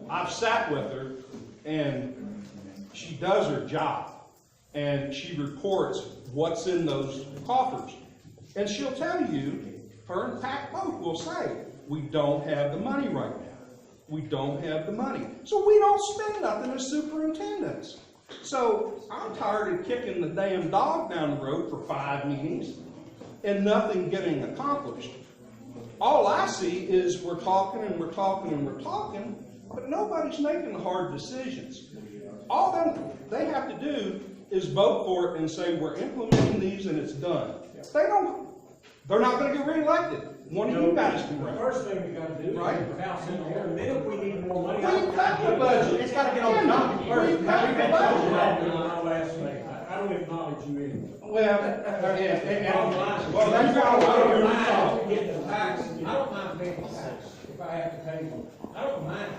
I've sat with her, and she does her job, and she reports what's in those coffers. And she'll tell you, her and Pat both will say, we don't have the money right now. We don't have the money. So we don't spend nothing as superintendents. So I'm tired of kicking the damn dog down the road for 5 meetings and nothing getting accomplished. All I see is we're talking and we're talking and we're talking, but nobody's making the hard decisions. All they have to do is vote for it and say we're implementing these and it's done. They're not going to get reelected. One of you guys can run. The first thing we got to do right? is get the house in there, and then if we need more money, we cut the budget. It's got to get on the docket first. We cut the budget. I don't acknowledge you anyway. Well, that's why I don't get the tax. I don't mind paying the tax if I have to pay them. I don't mind.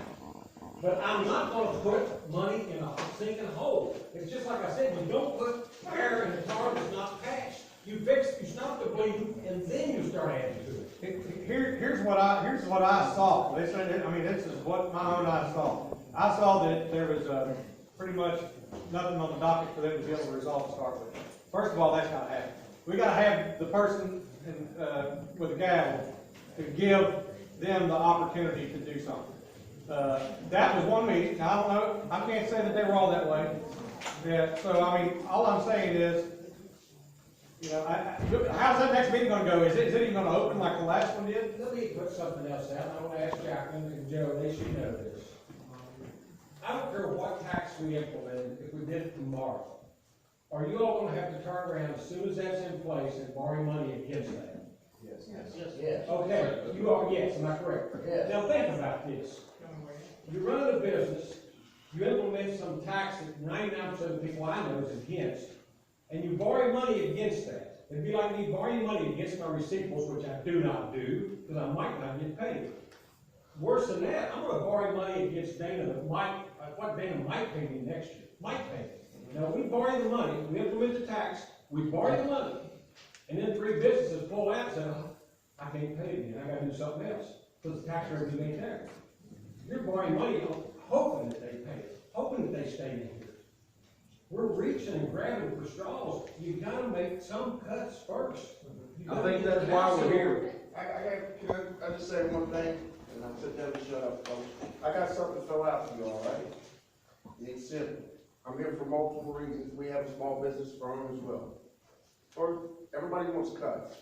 But I'm not going to put money in a sinking hole. It's just like I said, you don't put fire in a car that's not patched. You stop the bleeding, and then you start adding to it. Here's what I saw. This is what my own eyes saw. I saw that there was pretty much nothing on the docket for them to be able to resolve to start with. First of all, that's not happening. We got to have the person with the gavel to give them the opportunity to do something. That was one meeting. I don't know. I can't say that they were all that way. Yeah. So I mean, all I'm saying is, you know, how's that next meeting going to go? Is it even going to open like the last one did? Let me put something else out. I want to ask Chapman and Joe. They should know this. I don't care what tax we implemented. If we did it tomorrow, are you all going to have to turn around as soon as that's in place and borrow money against that? Yes. Okay. You are. Yes. Am I correct? Yes. Now think about this. You run a business, you implement some tax that 99% of the people I know is against, and you borrow money against that. It'd be like me borrowing money against my receivables, which I do not do, because I might not get paid. Worse than that, I'm going to borrow money against Dana that what Dana might pay me next year. Might pay me. Now, we borrow the money, we implement the tax, we borrow the money, and then 3 businesses pull out and say, I can't pay you, I got to do something else, because the tax revenue ain't there. You're borrowing money, hoping that they pay it, hoping that they stay in here. We're reaching and grabbing for straws. You've got to make some cuts first. I think that's why we're here. Can I just say one thing, and I'll sit down and shut up, folks. I got something to throw out to you, all right? It's simple. I'm here for multiple reasons. We have a small business firm as well. Or everybody wants cuts.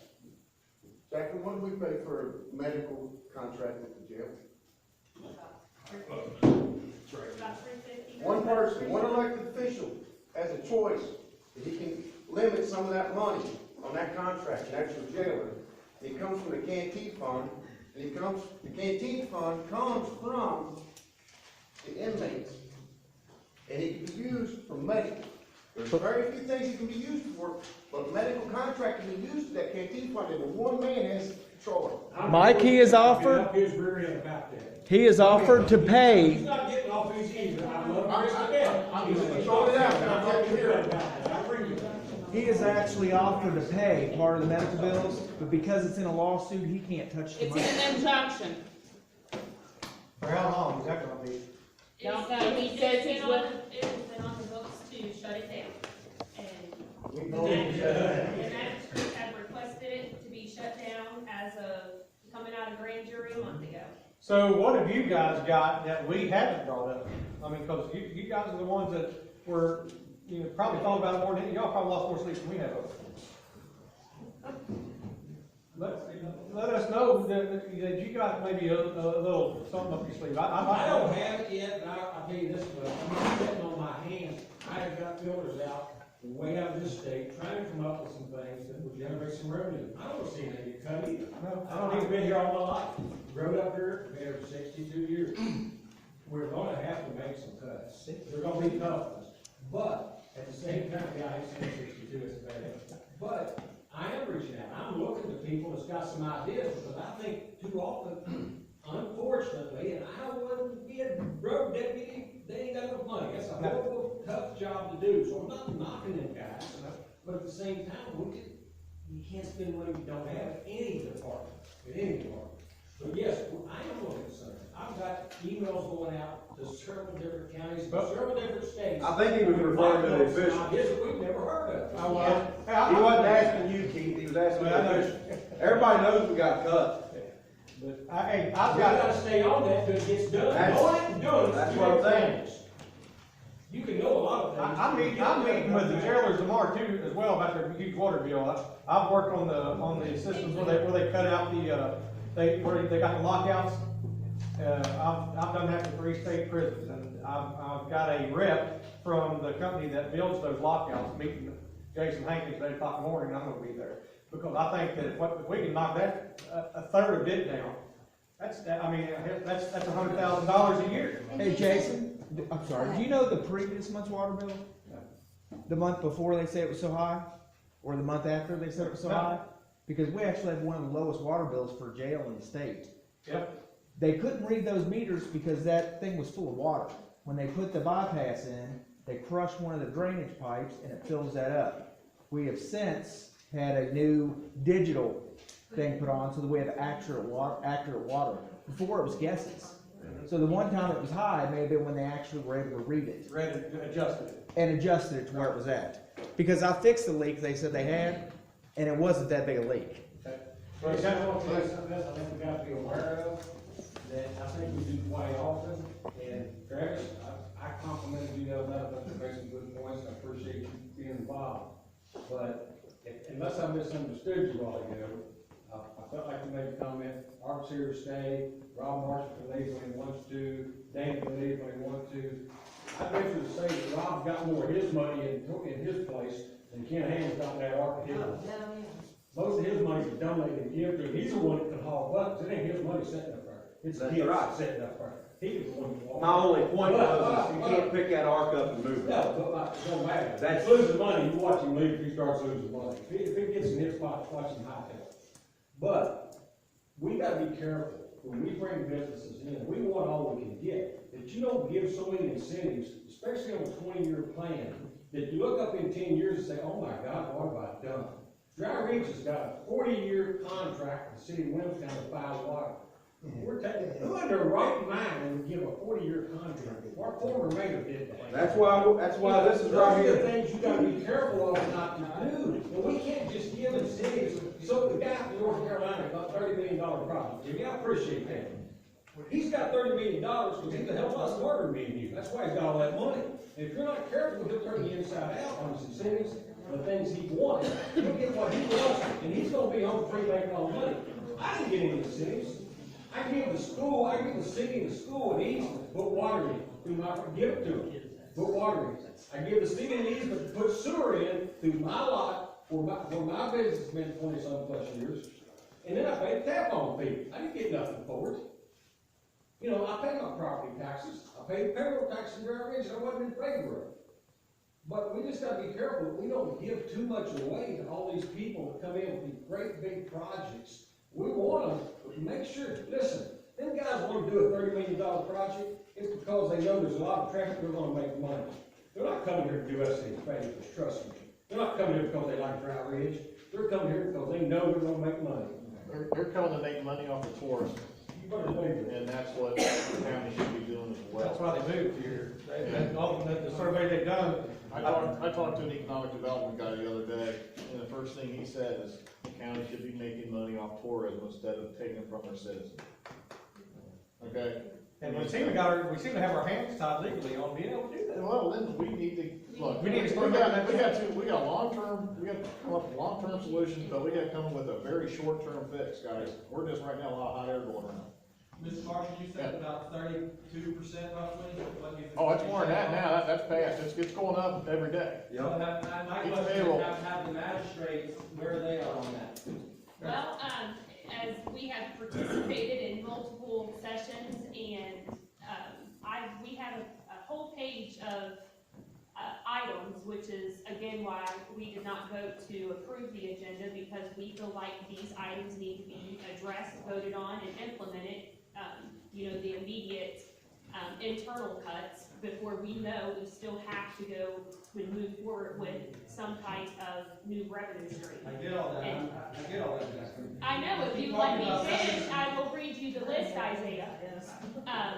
Jackie, what do we pay for a medical contract at the jail? One person, one elected official has a choice that he can limit some of that money on that contract, an actual jailer. It comes from the canteen fund, and the canteen fund comes from the inmates. And it can be used for medical. There's very few things it can be used for, but medical contract can be used to that canteen fund, and the one man has control of it. Mike, he is offered. He is offered to pay. He's not getting off his either. I love I'm just throwing it out, and I'm not here. He is actually offered to pay part of the medical bills, but because it's in a lawsuit, he can't touch the money. It's in an injunction. For how long is that going to be? Don't know, he says he's willing. It's been on the books to shut it down. And the magistrates have requested it to be shut down as of coming out of grand jury a month ago. So what have you guys got that we haven't brought up? I mean, because you guys are the ones that were, you know, probably thought about it more than y'all probably lost more sleep than we have over it. Let us know that you got maybe a little something up your sleeve. I don't have it yet, but I'll tell you this much. I'm sitting on my hands. I have got filters out way out of this state, trying to come up with some things that would generate some revenue. I don't see anything get cut either. I don't even been here all my life. Growing up here, been here for 62 years. We're going to have to make some cuts. They're going to be tough ones. But at the same time, yeah, I ain't saying 62 is bad. But I am reaching out. I'm looking to people that's got some ideas, because I think too often, unfortunately, and I wouldn't be a road deputy, they ain't got enough money. That's a horrible, tough job to do. So I'm not knocking them guys, but at the same time, you can't spend money you don't have in any department, But yes, I am looking at something. I've got emails going out to several different counties, But- several different states. I think he was referring to the official. His that we've never heard of. I was. He wasn't asking you, Keith, he was asking the official. Everybody knows we got cut. But I've We got, gotta stay on that till it gets done. That's- All I can do is. that's do what I'm it saying. things. You can know a lot of things. I'm meeting with the jailers tomorrow too, as well, about their huge water bill. I've worked on the systems where they cut out where they got the lockouts. I've done that for 3 state prisons, and I've got a rep from the company that builds those lockouts, meeting Jason Hankins at 8 o'clock in the morning, and I'm gonna be there. Because I think that if we can knock that, a third of it down, that's $100,000 a year. Hey, Jason, I'm sorry, do you know the previous month's water bill? The month before they said it was so high? Or the month after they said it was so No. high? Because we actually have one of the lowest water bills for jail in the state. Yep. They couldn't read those meters because that thing was full of water. When they put the bypass in, they crushed one of the drainage pipes and it fills that up. We have since had a new digital thing put on so that we have accurate water. Before it was guesses. So the one time it was high may have been when they actually were able to read it Read it, adjusted it. and adjusted it to where it was at. Because I fixed the leak they said they had, and it wasn't that big a leak. But that's one thing, something else I think we gotta be aware of, that I think we do quite often, and Travis, I complimented you the other night, I think you made some good points, I appreciate you being involved. But unless I misunderstood you all ago, I felt like you made a comment, Art's here to stay, Rob Marshall can leave when he wants to, Dana can leave when he wants to. I'd venture to say that Rob's got more of his money in his place than Ken Ham's got in that Art here. Most of his money's donated and given to him. He's the one that can haul bucks. It ain't his money sitting up there. It's That's his right. sitting up there. He's the one that walks. My only point was, is you can't pick that arc up and move it. No, but it don't matter. That's- If he's losing money, you watch him leave if he starts losing money. If he gets in his pocket, watch him hightail it. But we gotta be careful. When we bring businesses in, we want all we can get. But you don't give so many incentives, especially on a 20-year plan, that you look up in 10 years and say, oh my God, what have I done? Dry Ridge has got a 40-year contract with the city of Williamstown to buy water. We're taking, who in their right mind would give a 40-year contract? Our former mayor did that. That's why this is right Those are the here. things you gotta be careful of not to do. And we can't just give incentives. So the guy from North Carolina got $30 million project. Jimmy, I appreciate that. He's got $30 million because he's the hell of us smarter than me and you. That's why he's got all that money. And if you're not careful, he'll turn you inside out on his incentives, the things he wants. He'll get what he wants, and he's gonna be home free making all the money. I didn't get any incentives. I give the school, I give the city and the school an easement, put water in, through my, give it to them, put water in. I give the city an easement to put sewer in through my lot, for my business has been 20-some plus years. And then I paid tap on fee. I didn't get nothing for it. You know, I pay my property taxes, I paid payroll taxes in Dry Ridge, and I wasn't in favor of it. But we just gotta be careful that we don't give too much away to all these people that come in with these great big projects. We want them, but make sure, listen, them guys want to do a $30 million project, it's because they know there's a lot of traffic, they're gonna make money. They're not coming here to do us any favors, trust me. They're not coming here because they like Dry Ridge, they're coming here because they know they're gonna make money. They're coming to make money off the tourism, You better believe it. and that's what the county should be doing as That's well. why they moved here. The survey they done, I talked to an economic development guy the other day, and the first thing he said is the county should be making money off tourism instead of taking it from their citizens. Okay? and we seem to have our hands tied legally on being able to do that. Well, then we need to, look, We need to we start got making that we got long-term, we got to come up with long-term solutions, but we got to come up with a very short-term fix, guys. We're just right now a lot of hot air going around. Mr. Marshall, you said about 32% roughly? What do you think? Oh, it's more than that now, that's past, it's going up every day. So my Each question payroll. is, have the magistrates, where they are on that? Well, as we have participated in multiple sessions and, we have a whole page of, items, which is again why we did not vote to approve the agenda, because we feel like these items need to be addressed, voted on, and implemented. You know, the immediate, internal cuts. before we know we still have to go and move forward with some type of new revenue stream. I get all that, I get all that, Jessica. I know, if you let me finish, I will read you the list, Isaiah,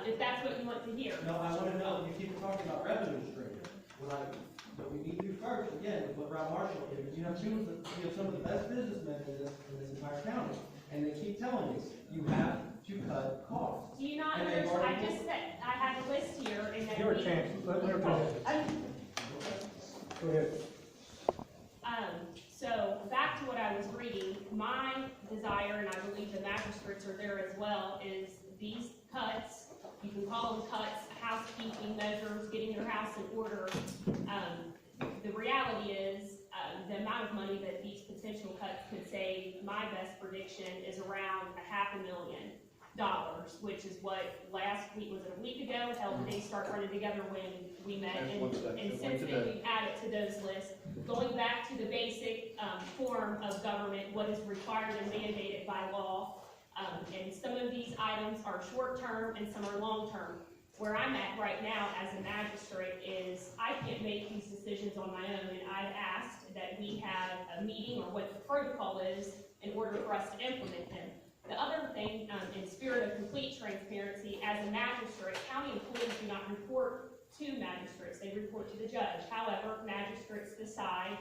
if that's what you want to hear. No, I wanna know, you keep talking about revenue stream. What we need to do first, again, is what Rob Marshall did, you have some of the best businessmen in this entire county, and they keep telling you, you have to cut costs. Do you not And they've understand, I already- just said, I have a list here, and then. Give her a chance, let her finish. Go ahead. So, back to what I was reading, my desire, and I believe the magistrates are there as well, is these cuts, you can call them cuts, housekeeping measures, getting your house in order. The reality is, the amount of money that these potential cuts could save, my best prediction is around $500,000, which is what last week, was it a week ago, hell, did they start running together when we met? That's one second, And one since then, today. we've added to those lists, going back to the basic, form of government, what is required and mandated by law. And some of these items are short-term and some are long-term. Where I'm at right now as a magistrate is, I can't make these decisions on my own, and I've asked that we have a meeting, or what the protocol is, in order for us to implement them. The other thing, in spirit of complete transparency, as a magistrate, county employees do not report to magistrates, they report to the judge. However, magistrates decide,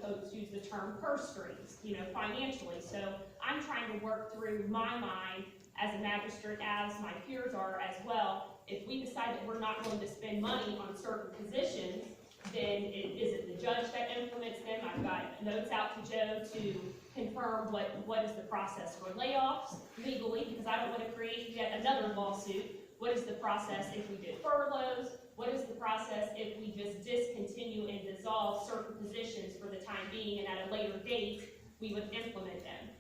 folks use the term purse strings, financially. So I'm trying to work through my mind as a magistrate, as my peers are as well. If we decide that we're not going to spend money on certain positions, then is it the judge that implements them? I've got notes out to Joe to confirm what is the process for layoffs legally, because I don't want to create yet another lawsuit. What is the process if we do furloughs? What is the process if we just discontinue and dissolve certain positions for the time being, and at a later date, we would implement them?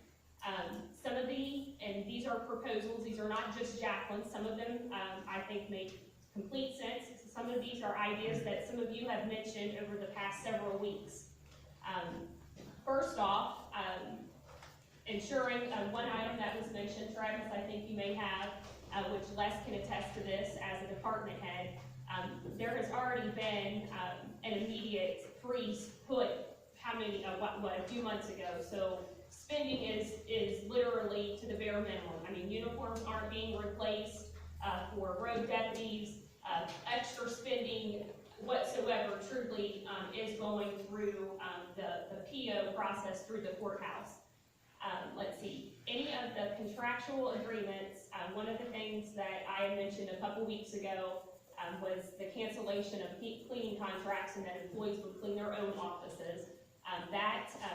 Some of these are proposals, these are not just Jacqueline's, some of them, I think make complete sense. Some of these are ideas that some of you have mentioned over the past several weeks. First off, ensuring, one item that was mentioned, Travis, I think you may have, which Les can attest to this as a department head. There has already been an immediate freeze put, a few months ago. So spending is literally to the bare minimum. I mean, uniforms aren't being replaced for road deputies. Extra spending whatsoever truly is going through the PO process through the courthouse. Let's see, any of the contractual agreements, one of the things that I had mentioned a couple weeks ago was the cancellation of cleaning contracts, and that employees would clean their own offices.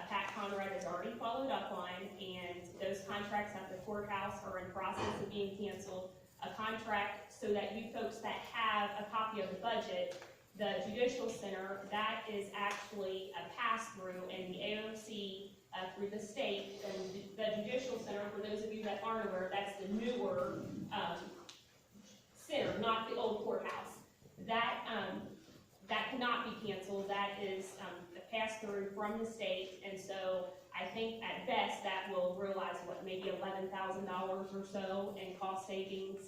Pat Conrad has already followed up on, and those contracts at the courthouse are in process of being canceled. A contract so that you folks that have a copy of the budget, the Judicial Center, that is actually a pass-through, and the AOC through the state, and the Judicial Center, for those of you that aren't aware, that's the newer center, not the old courthouse. That cannot be canceled. That is a pass-through from the state, and so I think at best that will realize maybe $11,000 or so in cost savings,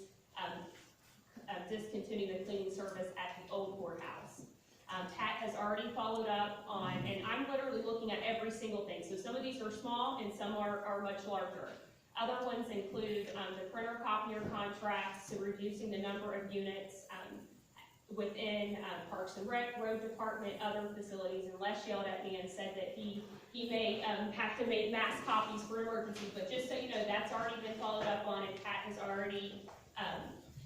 discontinuing the cleaning service at the old courthouse. Pat has already followed up on, and I'm literally looking at every single thing. So some of these are small and some are much larger. Other ones include the printer copier contracts, so reducing the number of units within Parks and Rec, Road Department, other facilities. And Les yelled at me and said that he may have to make mass copies for emergency, but just so you know, that's already been followed up on, and Pat has already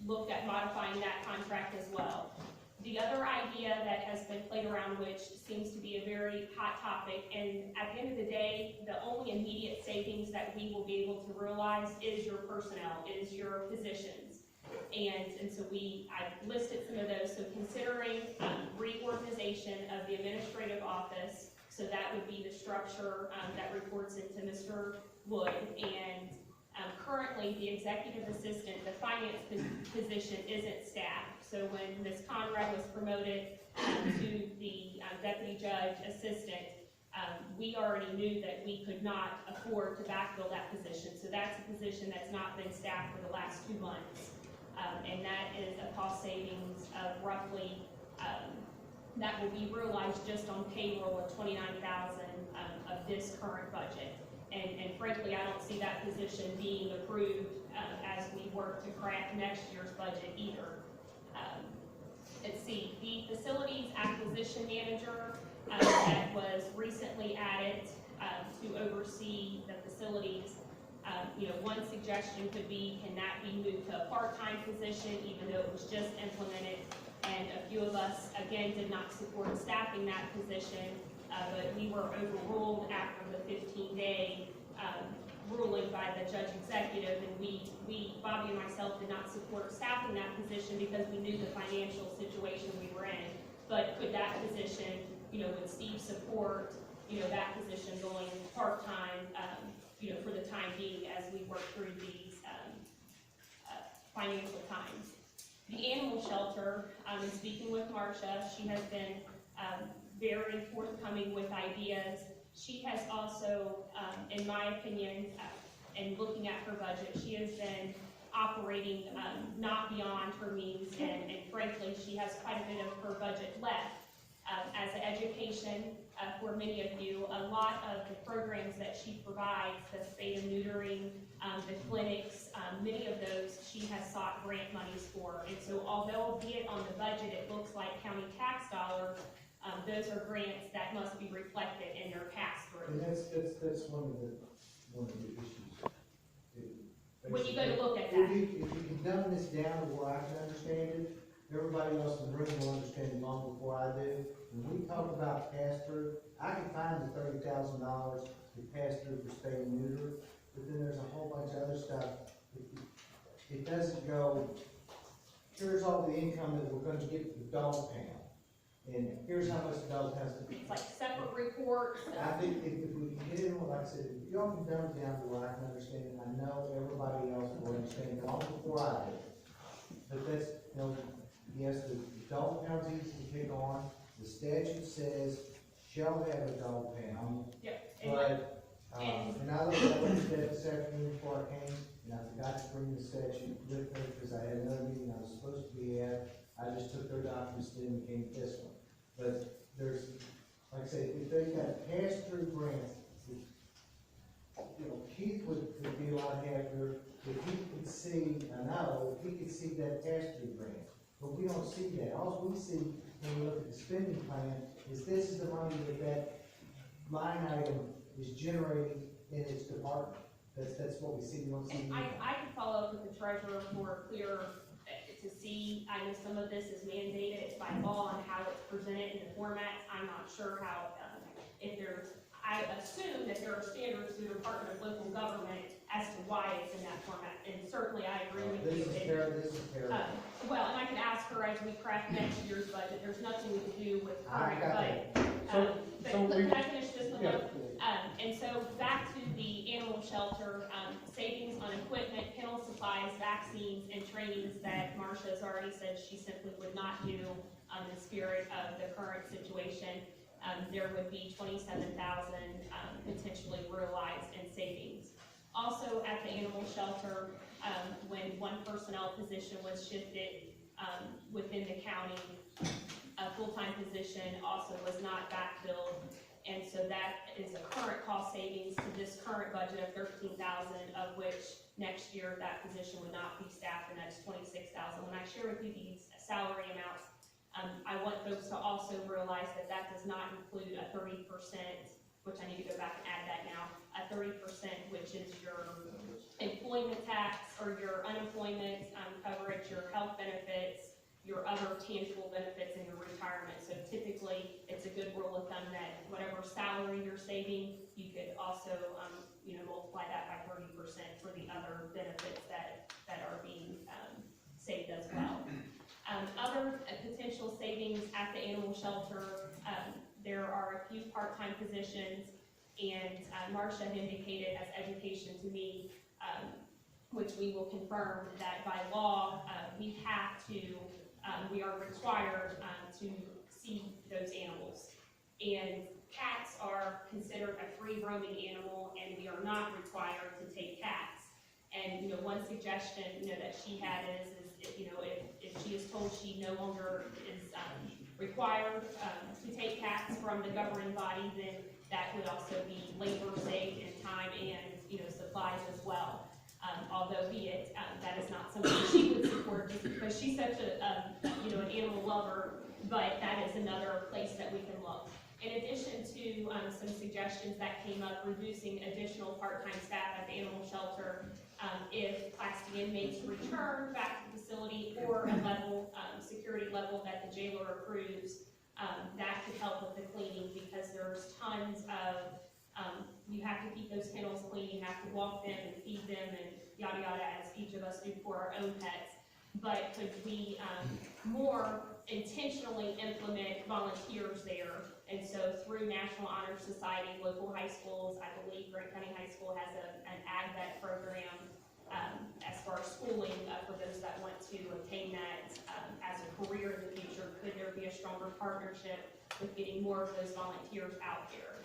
looked at modifying that contract as well. The other idea that has been played around, which seems to be a very hot topic, and at the end of the day, the only immediate savings that we will be able to realize is your personnel, is your positions. And so I've listed some of those. So considering reorganization of the administrative office, so that would be the structure that reports into Mr. Wood, and currently the executive assistant, the finance position isn't staffed. So when Ms. Conrad was promoted to the deputy judge assistant, we already knew that we could not afford to backfill that position. So that's a position that's not been staffed for the last 2 months. And that is a cost savings of roughly roughly, that will be realized just on payroll of 29,000 of this current budget. And frankly, I don't see that position being approved as we work to craft next year's budget either. Let's see, the facilities acquisition manager that was recently added to oversee the facilities. One suggestion could be, can that be moved to a part-time position, even though it was just implemented? And a few of us, again, did not support staffing that position, but we were overruled after the 15-day ruling by the judge executive, and we, Bobby and myself, did not support staffing that position because we knew the financial situation we were in. But could that position, would Steve support, that position going part-time, for the time being as we work through these financial times? The animal shelter, in speaking with Marcia, she has been very forthcoming with ideas. She has also, in my opinion, and looking at her budget, she has been operating not beyond her means, and frankly, she has quite a bit of her budget left. As an education, for many of you, a lot of the programs that she provides, the spay and neutering, the clinics, many of those she has sought grant monies for. And so although, be it on the budget, it looks like county tax dollars, those are grants that must be reflected in their pass-through. And that's one of the issues. When you go to look at If that. you can dumb this down to where I can understand it, everybody else in the room will understand it long before I do. When we talk about pass-through, I can find the $30,000 to pass through for spay and neuter, but then there's a whole bunch of other stuff. It doesn't go, here's all the income that we're gonna get for the dog pound, and here's how much the dog has to be. It's like separate reports. I think if we can get in, like I said, if y'all can dumb it down to where I can understand it, I know everybody else will understand it long before I do. But that's, yes, the dog pound's easy to take on, the statute says, shall have a dog pound. Yep. But, and I looked at what it said this afternoon before I came, and I forgot to bring the statute with me, because I had another meeting I was supposed to be at, I just took their documents and came to this one. But there's, like I say, if they got pass-through grants, Keith would be a lot happier if he could see, I know, if he could see that pass-through grant. But we don't see that. All we see when we look at the spending plan is this is the money that line item is generating in its department. That's what we see. We don't see. And I can follow up with the treasurer for clear, to see, I know some of this is mandated by law and how it's presented in the formats. I'm not sure how, if there's, I assume that there are standards through the Department of Local Government as to why it's in that format, and certainly I agree with you. This is terrible. Well, and I can ask her as we craft next year's budget, there's nothing we can do with I current got budget. So Can I finish this one Yeah. up? And so back to the animal shelter, savings on equipment, kennel supplies, vaccines, and trainings that Marcia has already said she simply would not do in the spirit of the current situation. There would be 27,000 potentially realized in savings. Also at the animal shelter, when one personnel position was shifted within the county, a full-time position also was not backfilled. And so that is a current cost savings to this current budget of 13,000, of which next year that position would not be staffed, and that's 26,000. When I share with you these salary amounts, I want folks to also realize that that does not include a 30%, which I need to go back and add that now, a 30%, which is your employment tax or your unemployment coverage, your health benefits, your other tangible benefits, and your retirement. So typically, it's a good rule of thumb that whatever salary you're saving, you could also, multiply that by 30% for the other benefits that are being saved as well. Other potential savings at the animal shelter, there are a few part-time positions, and Marcia had indicated as education to me, which we will confirm that by law, we are required to see those animals. And cats are considered a free roaming animal, and we are not required to take cats. And, one suggestion, that she had is if she is told she no longer is, required, to take cats from the governing body, then that would also be labor saved and time and, supplies as well. Although be it, that is not something she would support, just because she's such an animal lover, but that is another place that we can look. In addition to, some suggestions that came up, reducing additional part-time staff at the animal shelter, if plastic inmates return back to the facility or a level, security level that the jailer approves, that could help with the cleaning, because there's tons of, you have to keep those kennels clean, you have to walk them and feed them and yada yada, as each of us do for our own pets. But could we, more intentionally implement volunteers there? And so through National Honor Society, local high schools, I believe Grant County High School has an ag vet program, as far as schooling, for those that want to obtain that, as a career in the future. Could there be a stronger partnership with getting more of those volunteers out there?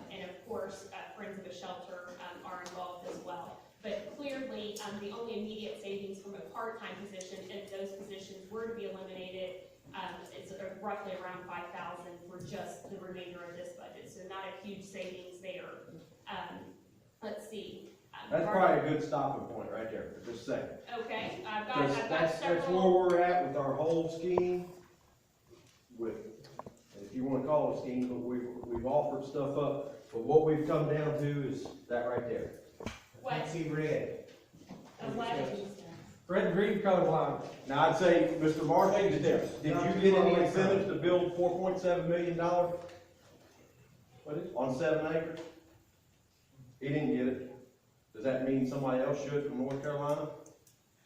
And of course, Friends of a Shelter, are involved as well. But clearly, the only immediate savings from a part-time position, if those positions were to be eliminated, it's roughly around $5,000 for just the remainder of this budget, so not a huge savings there. Let's see. That's probably a good stopping point right there for just a second. Okay, I've Because got that's where several. we're at with our whole scheme. With, if you wanna call it a scheme, but we've offered stuff up, but what we've come down to is that right there. What? See red. Red and green colored line. Now, I'd say, Mr. Marshall, did you get any incentives to build $4.7 million What is? on 7 acres? He didn't get it. Does that mean somebody else should from North Carolina?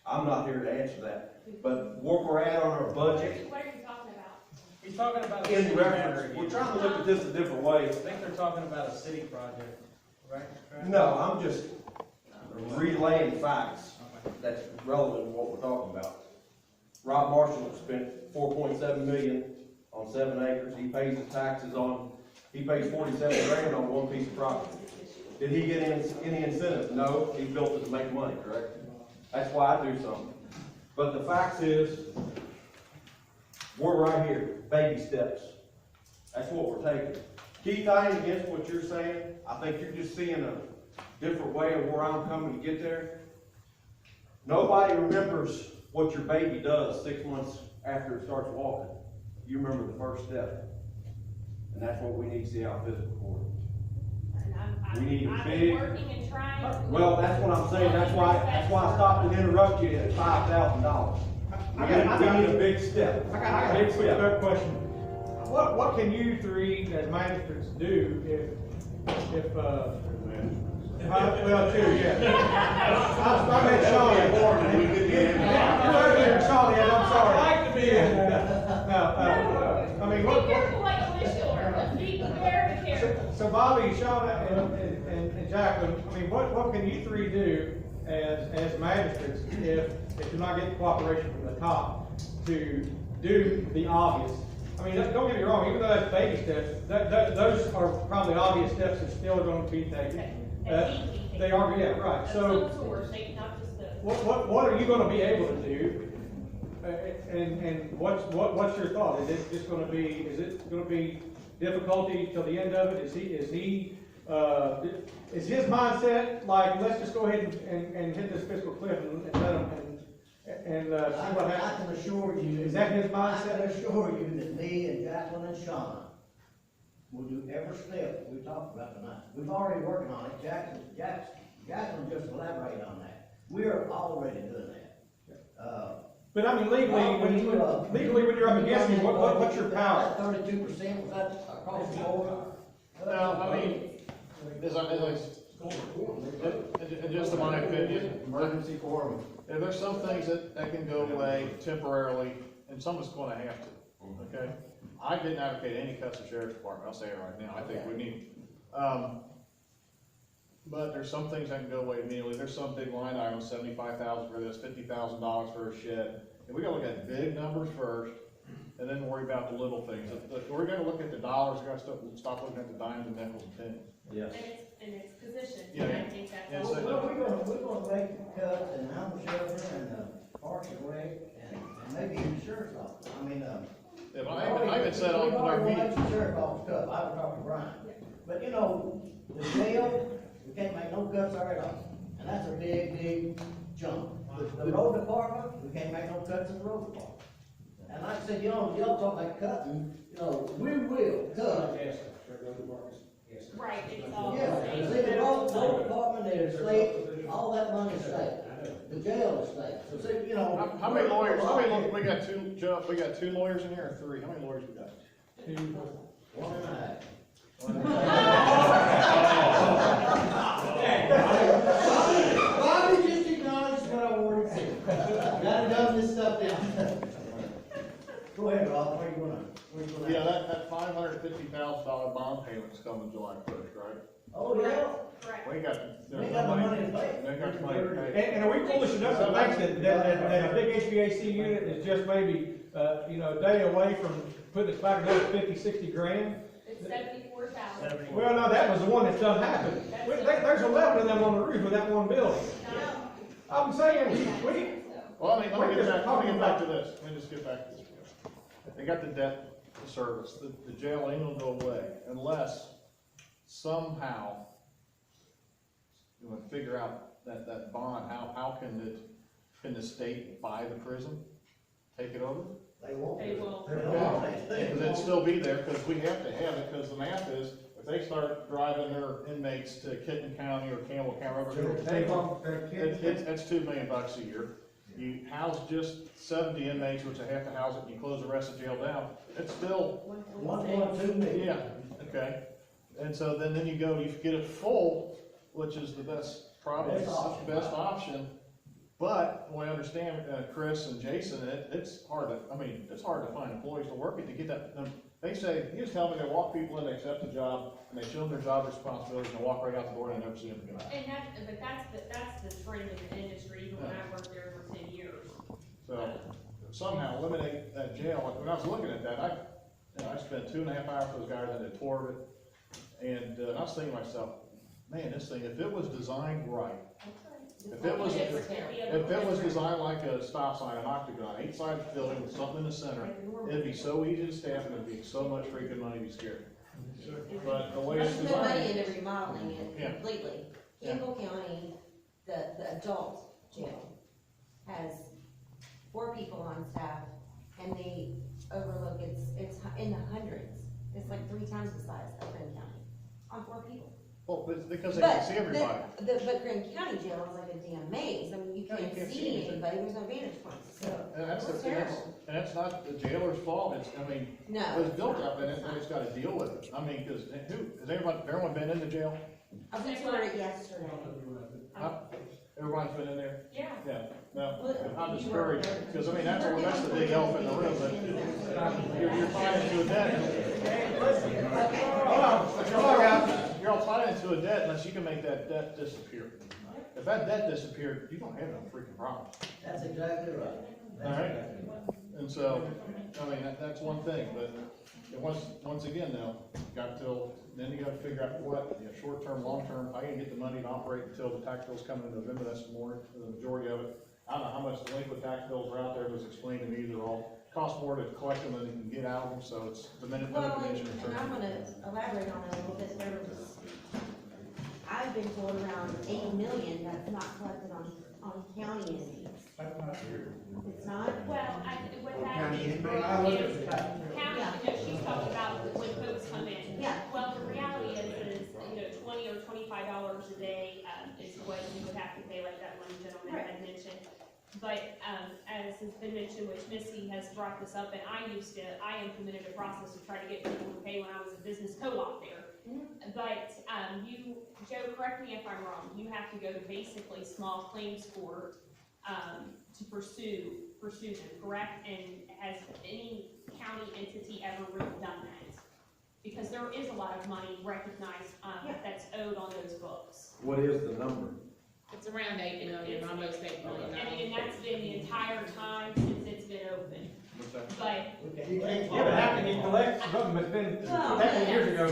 I'm not here to answer that. But where we're at on our budget, What are you talking about? He's talking about a in city reference, matter. we're trying to look at this a different way. I think they're talking about a city project, right? No, I'm just relaying facts that's relevant to what we're talking about. Rob Marshall spent $4.7 million on 7 acres. He pays his taxes on, he pays $47,000 on one piece of property. Did he get any incentive? No, he built it to make money, correct? That's why I do something. But the fact is, we're right here, baby steps. That's what we're taking. Keith, I ain't against what you're saying. I think you're just seeing a different way of where I'm coming to get there. Nobody remembers what your baby does 6 months after it starts walking. You remember the first step. And that's what we need to see out of physical court. And We need a I've big- been working and trying. Well, that's what I'm saying. That's why I stopped and interrupted you at $5,000. We need a big step. I got a quick question. What can you three as magistrates do if well, two, yeah. I meant Shawnee, I'm sorry. I'd like to be in I mean, Be what, careful what you wish for. Be very careful. so Bobby, Shawn, and Jacqueline, I mean, what can you three do as magistrates if you're not getting cooperation from the top to do the obvious? I mean, don't get me wrong, even though that's baby steps, those are probably obvious steps that still are going to be taken. They are, yeah, right, so. Of some sort, not just the. What are you gonna be able to do? And what's your thought? Is it gonna be difficulty till the end of it? Is his mindset like, let's just go ahead and hit this fiscal cliff and let him, and see what I happens? can assure you. Is that his I mindset? can assure you that me and Jacqueline and Shauna will do every step we talked about tonight. We've already working on it. Jacqueline just elaborated on that. We are already doing that. But I mean, legally, when you're up against him, what's your power? 32%, was that across the board? No, I mean, and just in my opinion, Emergency quorum. there's some things that can go away temporarily, and some is gonna have to, okay? I didn't advocate any cuts to sheriff's department, I'll say it right now, I think we need, but there's some things that can go away immediately, there's some big line items, $75,000 for this, $50,000 for a shed, and we gotta look at big numbers first, and then worry about the little things. If we're gonna look at the dollars, we gotta stop looking at the dimes and nickels and pennies. Yes. And it's positioned, Yeah. and I think that's. Yeah, all. so- Well, we're gonna make the cuts in animal shelter and Parks and Rec, and maybe even the sheriff's office, I mean, Yeah, but I even said on our we've meeting, already won the sheriff's office cup, I was talking to Brian. But, you know, the jail, we can't make no cuts there at all, and that's a big, big jump. The road department, we can't make no cuts in the road department. And like I said, y'all talk about cutting, you know, we will cut. Right, it's all. Yeah, see, the road department, there's state, all that money is state, the jail is state, so see, you know. how many lawyers, we got two, Joe, we got 2 lawyers in here or 3? How many lawyers we got? One and a half. Bobby just acknowledged what I wanted to say. Gotta dumb this stuff down. Go ahead, Rob, where you gonna? Yeah, that $550,000 bond payment's coming July 1st, right? Oh, yeah. Correct. We got, We got the money to pay. They got the money to pay. And are we foolish enough to think that a big HVAC unit is just maybe, a day away from putting it back another 50, 60 grand? It's 74,000. Well, no, that was the one that's done happened. There's 11 of them on the roof of that one building. I'm saying, Well, let me get back to this. Let me just get back to this. They got the debt service. The jail ain't gonna go away unless somehow you want to figure out that bond, how can the state buy the prison? Take it over? They won't. They will. Because it'd still be there, because we have to have it, because the math is, if they start driving their inmates to Kitten County or Campbell County, it's $2 million a year. You house just 70 inmates, which I have to house it, and you close the rest of the jail down, it's still, 1.2 million. yeah, okay. And so then you get it full, which is the best, probably best option. But, we understand, Chris and Jason, it's hard to find employees to work it, to get that, they say, he was telling me they walk people in, they accept the job, and they show them their job responsibilities, and they walk right out the door, and they never see them again. And that's the trend in the industry, even when I worked there for 10 years. So, somehow eliminate that jail. When I was looking at that, I spent 2.5 hours with those guys, and they tore it. And I was thinking to myself, man, this thing, if it was designed right, if it was designed like a stop sign, an octagon, 8-sided building with something in the center, it'd be so easy to staff, and it'd be so much freaking money to be scared. But the way it's Let's put money designed. into remodeling it Yeah. completely. Campbell County, the adult jail has 4 people on staff, and they overlook, it's in the hundreds. It's like 3 times the size of Grand County, on 4 people. Well, but because they can see everybody. But Grand County jail is like a damn maze, I mean, you Yeah, you can't can't see see anything. anybody, there's no vantage points, so. And that's It's terrible. and that's not the jailer's fault, No. it was built up, and it's gotta deal with it. I mean, cause has everyone been in the jail? I went to it yesterday. Huh? Everyone's been in there? Yeah. Yeah, no, Well, I'm you discouraged, were- because that's the big elephant in the room, but you're tied into a debt. Hold on, guys. You're all tied into a debt unless you can make that debt disappear. If that debt disappeared, you don't have no freaking problem. That's exactly right. All right. And so, that's one thing, but once again though, then you gotta figure out what, short-term, long-term, how you can get the money to operate until the tax bills come in November, that's more, the majority of it. I don't know how much delinquent tax bills are out there, it was explained to me, they're all, cost more to collect them than you can get out of them, so it's the minute Well, manipulation. and I'm gonna elaborate on it a little bit, I've been told around 8 million that's not collected on county entities. It's not? Well, what that County is, inmate. county, she's talking about when folks come in. Yeah. Well, the reality is, $20 or $25 a day, is what you would have to pay, like that one gentleman had mentioned. But, as has been mentioned, which Missy has brought this up, and I implemented a process to try to get people to pay when I was a business co-op there. But, Joe, correct me if I'm wrong, you have to go to basically small claims court, to pursue them, correct? And has any county entity ever really done that? Because there is a lot of money recognized, that's owed on those books. What is the number? It's around 8 million, almost 8 million. And that's been the entire time since it's been open. But, Yeah, but how can you collect something that's been that many years ago?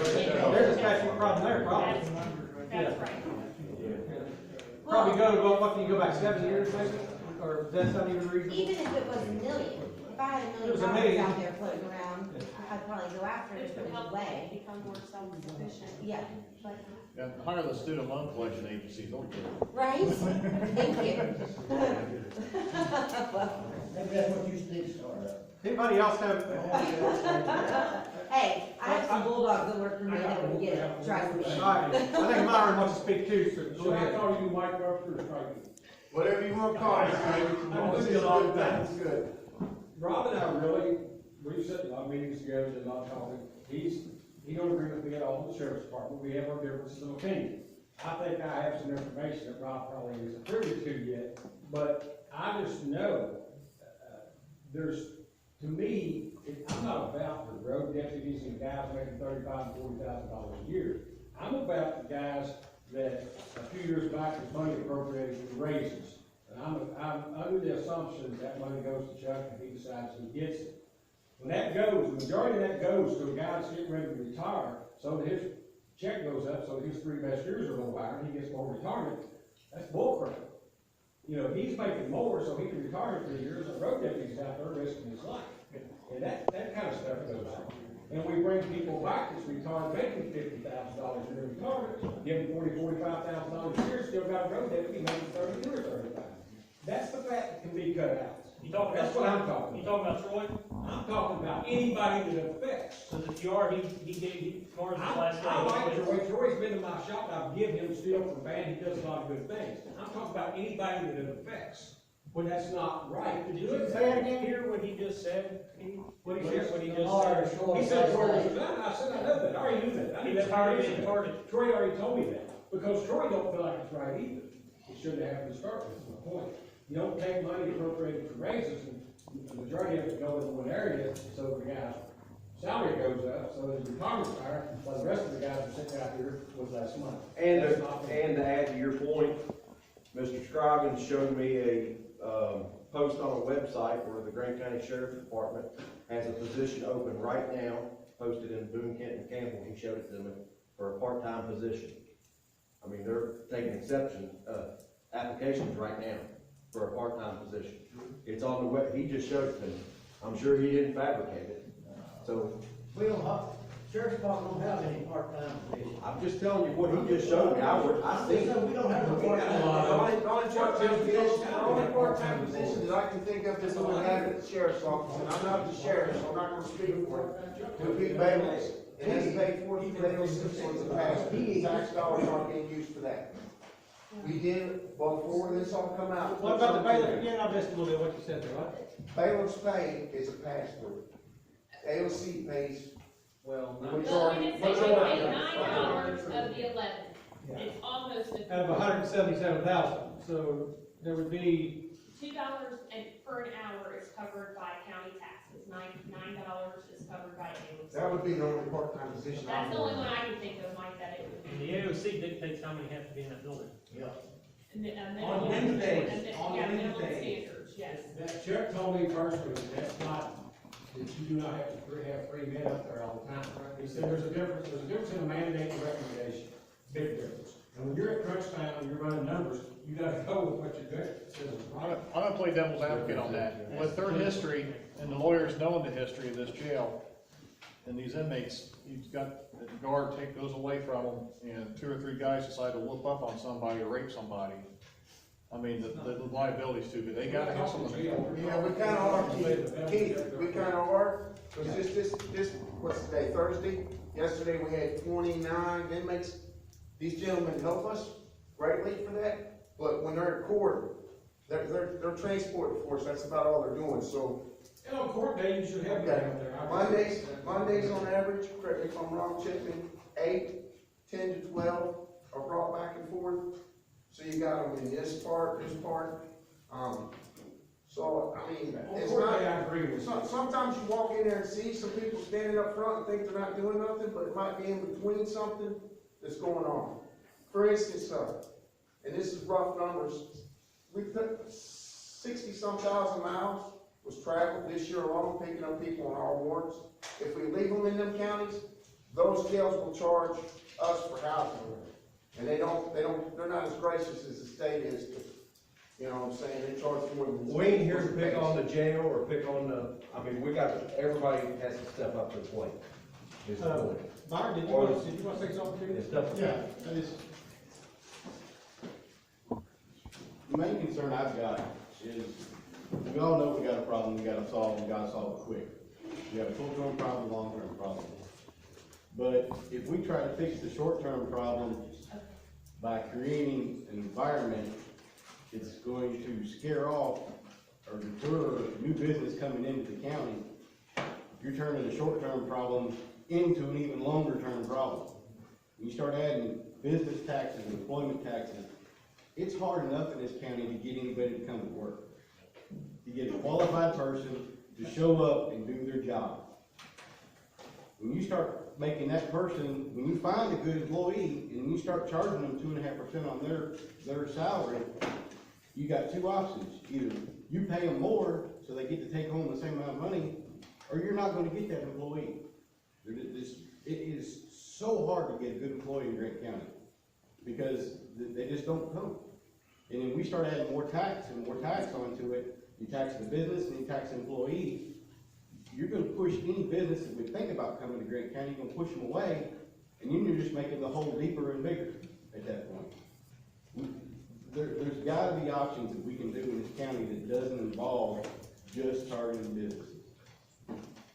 There's a statute problem there, probably. that's right. Probably what can you go back 7 years maybe? or that's not even reasonable? Even if it was a million, if I had It $1 was a million million. out there floating around, I'd probably go after it Which if it would was help away. become more self-sufficient. Yeah, but, Yeah, hire the student loan collection agencies, they'll get it. right? Thank you. Maybe that's what you need to start up. Anybody else have? Hey, I have some bulldogs that work for me that would get it, trust me. All right, I think Myron wants to speak too, so go Should I ahead. call you Mike Webster or Strike? Whatever you want to call it. I'm This with is you a all good the thing, time. it's good. Rob and I really, we've sat in a lot of meetings together, did a lot of talking. He don't agree with me at all in the sheriff's department, we have our differences of opinion. I think I have some information that Rob probably isn't privy to yet, but I just know, to me, I'm not about the road deputies and guys making $35,000 and $40,000 a year. I'm about the guys that a few years back was money appropriated for raises. And I'm under the assumption that money goes to Chuck and he decides who gets it. When that goes, the majority of that goes to a guy that's getting ready to retire, so that his check goes up, so his 3 best years are a little higher, and he gets more retirement. That's bullcrap. You know, he's making more, so he can retire in 3 years, and road deputies out there risking his life. And that kind of stuff goes on. And we bring people back that's retired, making $50,000 in their retirement, give them $45,000 a year, still got a road deputy making 30 or 35. That's the fact that can be cut out. You talking That's what I'm talking You about. talking about Troy? I'm talking about anybody that affects. So the PR, he Troy's the last I like name. Troy. Troy's been to my shop. I've given him steel from band. He does a lot of good things. I'm talking about anybody that it affects. When that's not right to do it. Say it again, hear what he just said? What he said, what he just Hard, said? short, He said Troy was fast. done. I said, I know that. I already knew that. I knew He was that. targeted, targeted. Troy already told me that. Because Troy don't feel like it's right either. It shouldn't have happened to start with, is my point. You don't take money appropriated for raises, and the majority of it goes in one area, so the guy's salary goes up, so his retirement's higher, while the rest of the guys are sitting out here with less money. And That's not fair. to add to your point, Mr. Scroggins showed me a, post on a website where the Grant County Sheriff's Department has a position open right now, posted in Boone, Kent, and Campbell. He showed it to me for a part-time position. I mean, they're taking exception, applications right now for a part-time position. It's on the web, he just showed it to me. I'm sure he didn't fabricate it. So, We don't have, sheriff's department don't have any part-time positions. I'm just telling you what he just showed me. I seen it. We don't have no The part-time. only part-time position that I can think of is the one I have at the sheriff's office, and I'm not the sheriff, so I'm not gonna speak for it. Would be bailiffs, and that's paid for, bailiffs in the past, tax dollars aren't being used for that. We did, before this all come out. What about the bailiff again? I missed a little bit what you said there, right? Bailiff's pay is a pass-through. AOC pays, Well, Well, majority, we just say majority. $9 of the 11. It's almost a. Out of 177,000, so there would be, $2 per an hour is covered by county taxes, $9 is covered by AOC. That would be the only part-time position. That's the only one I can think of, Mike, that it would and be. the AOC dictates how many have to be in that building. On Wednesdays, on Yeah, minimum Wednesdays. standards, yes. That Chuck told me personally, that's not, that you do not have to have 3 men up there all the time. He said there's a difference in a mandate and recommendation, big difference. And when you're at crunch time and you're running numbers, you gotta go with what you're doing. I'm gonna play devil's advocate on that. With their history, and the lawyers knowing the history of this jail, and these inmates, you've got, the guard goes away from them, and 2 or 3 guys decide to whoop up on somebody or rape somebody. I mean, the liability's too big. They gotta have someone. Yeah, we kinda are, Keith, we kinda are, cause this, what's the day, Thursday? Yesterday, we had 29 inmates. These gentlemen help us greatly for that, but when they're at court, they're transported for us, that's about all they're doing, so. And on court day, you should have that out there. Mondays on average, correct me if I'm wrong, Chipman, 8, 10 to 12 are brought back and forth. So you got them in this part, so, I mean, it's On court not. day, I agree with you. Sometimes you walk in there and see some people standing up front and think they're not doing nothing, but it might be in between something that's going on. For instance, and this is rough numbers, we put 60-some thousand miles was traveled this year alone, picking up people on our wards. If we leave them in them counties, those jails will charge us for housing. And they're not as gracious as the state is You know what I'm saying? They charge more than. We ain't here to pick on the jail or pick on the, I mean, everybody has to step up to the plate. Is the point. Byron, did you want to say something to It's this? tough. Yeah, that is. The main concern I've got is, we all know we got a problem, we gotta solve it quick. We have a short-term problem, long-term problem. But if we try to fix the short-term problem by creating an environment, it's going to scare off or deter new business coming into the county. You're turning a short-term problem into an even longer-term problem. When you start adding business taxes, employment taxes, it's hard enough in this county to get anybody to come to work. To get a qualified person to show up and do their job. When you start making that person, when you find a good employee and you start charging them 2.5% on their salary, you got two options. Either you pay them more so they get to take home the same amount of money, or you're not gonna get that employee. It is so hard to get a good employee in Grant County because they just don't come. And then we start adding more tax onto it. You tax the business and you tax the employee. You're gonna push any business that would think about coming to Grant County, you're gonna push them away, and then you're just making the hole deeper and bigger at that point. There's gotta be options that we can do in this county that doesn't involve just targeting businesses.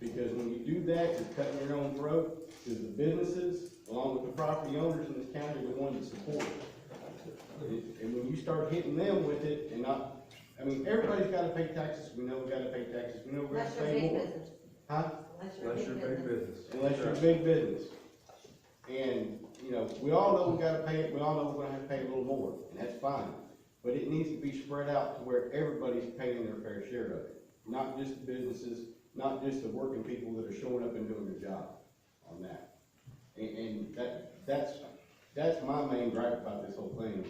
Because when you do that, you're cutting your own throat, because the businesses, along with the property owners in this county, are the ones that support it. And when you start hitting them with it, and not, I mean, everybody's gotta pay taxes, we know we gotta pay taxes, we know we're gonna Unless you're pay big more. business. Huh? Unless you're big business. Unless you're a big business. And, you know, we all know we gotta pay it, we all know we're gonna have to pay a little more, and that's fine. But it needs to be spread out to where everybody's paying their fair share of it. Not just the businesses, not just the working people that are showing up and doing their job on that. And that's my main gripe about this whole thing,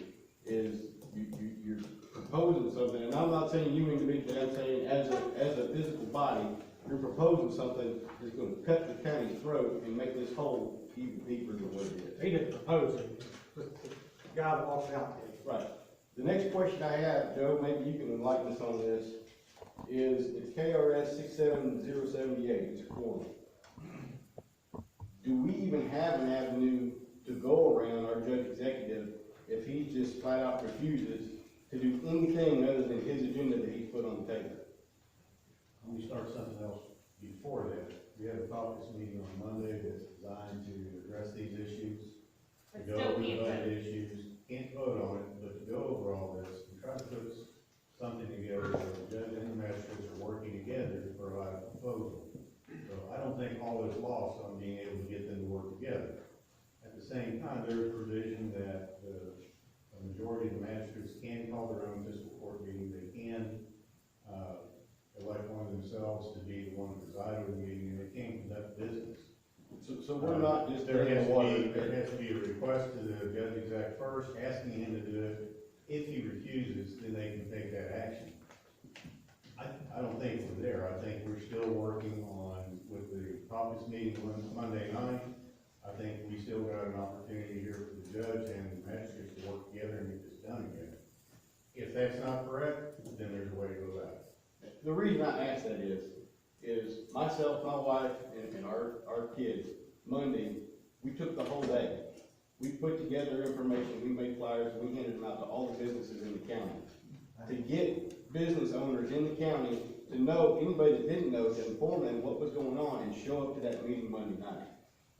is you're proposing something, and I'm not saying you individually, I'm saying as a physical body, you're proposing something that's gonna cut the county's throat and make this hole even deeper than what it is. He didn't propose it, the guy that walked out there. Right. The next question I have, Joe, maybe you can enlighten us on this, is it's KRS 67078, it's a quorum. Do we even have an avenue to go around our judge executive if he just flat out refuses to do anything other than his agenda that he's put on the table? Let me start something else before that. We had a caucus meeting on Monday that's designed to address these issues, to But go still over the can't budget vote. issues. Can't vote on it, but to go over all this and try to put something together where the judge and the magistrates are working together to provide a proposal. So I don't think all is lost on being able to get them to work together. At the same time, there's provision that a majority of the magistrates can call their own fiscal court meeting. They can elect one themselves to be the one to preside over the meeting, and they can conduct business. So we're not just There has there. to be a request to the judge exec first, asking him to do it. If he refuses, then they can take that action. I don't think we're there. I think we're still working on, with the caucus meeting Monday night, I think we still got an opportunity here for the judge and the magistrates to work together and get this done again. If that's not correct, then there's a way to go about it. The reason I ask that is myself, my wife, and our kids, Monday, we took the whole day. We put together information, we made flyers, and we handed them out to all the businesses in the county. To get business owners in the county to know, anybody that didn't know, to inform them what was going on and show up to that meeting Monday night.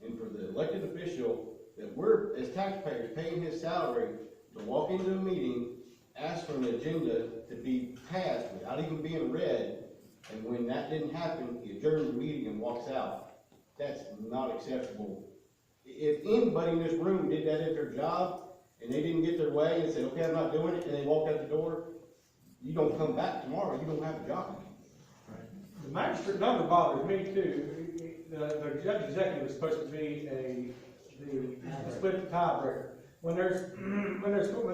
And for the elected official, that we're, as taxpayers, paying his salary to walk into a meeting, ask for an agenda to be passed without even being read, and when that didn't happen, he adjourns the meeting and walks out. That's not acceptable. If anybody in this room did that at their job, and they didn't get their way and said, okay, I'm not doing it, and they walked out the door, you don't come back tomorrow, you don't have a job. The magistrate number bothers me too. The judge executive is supposed to be the split tiebreaker. When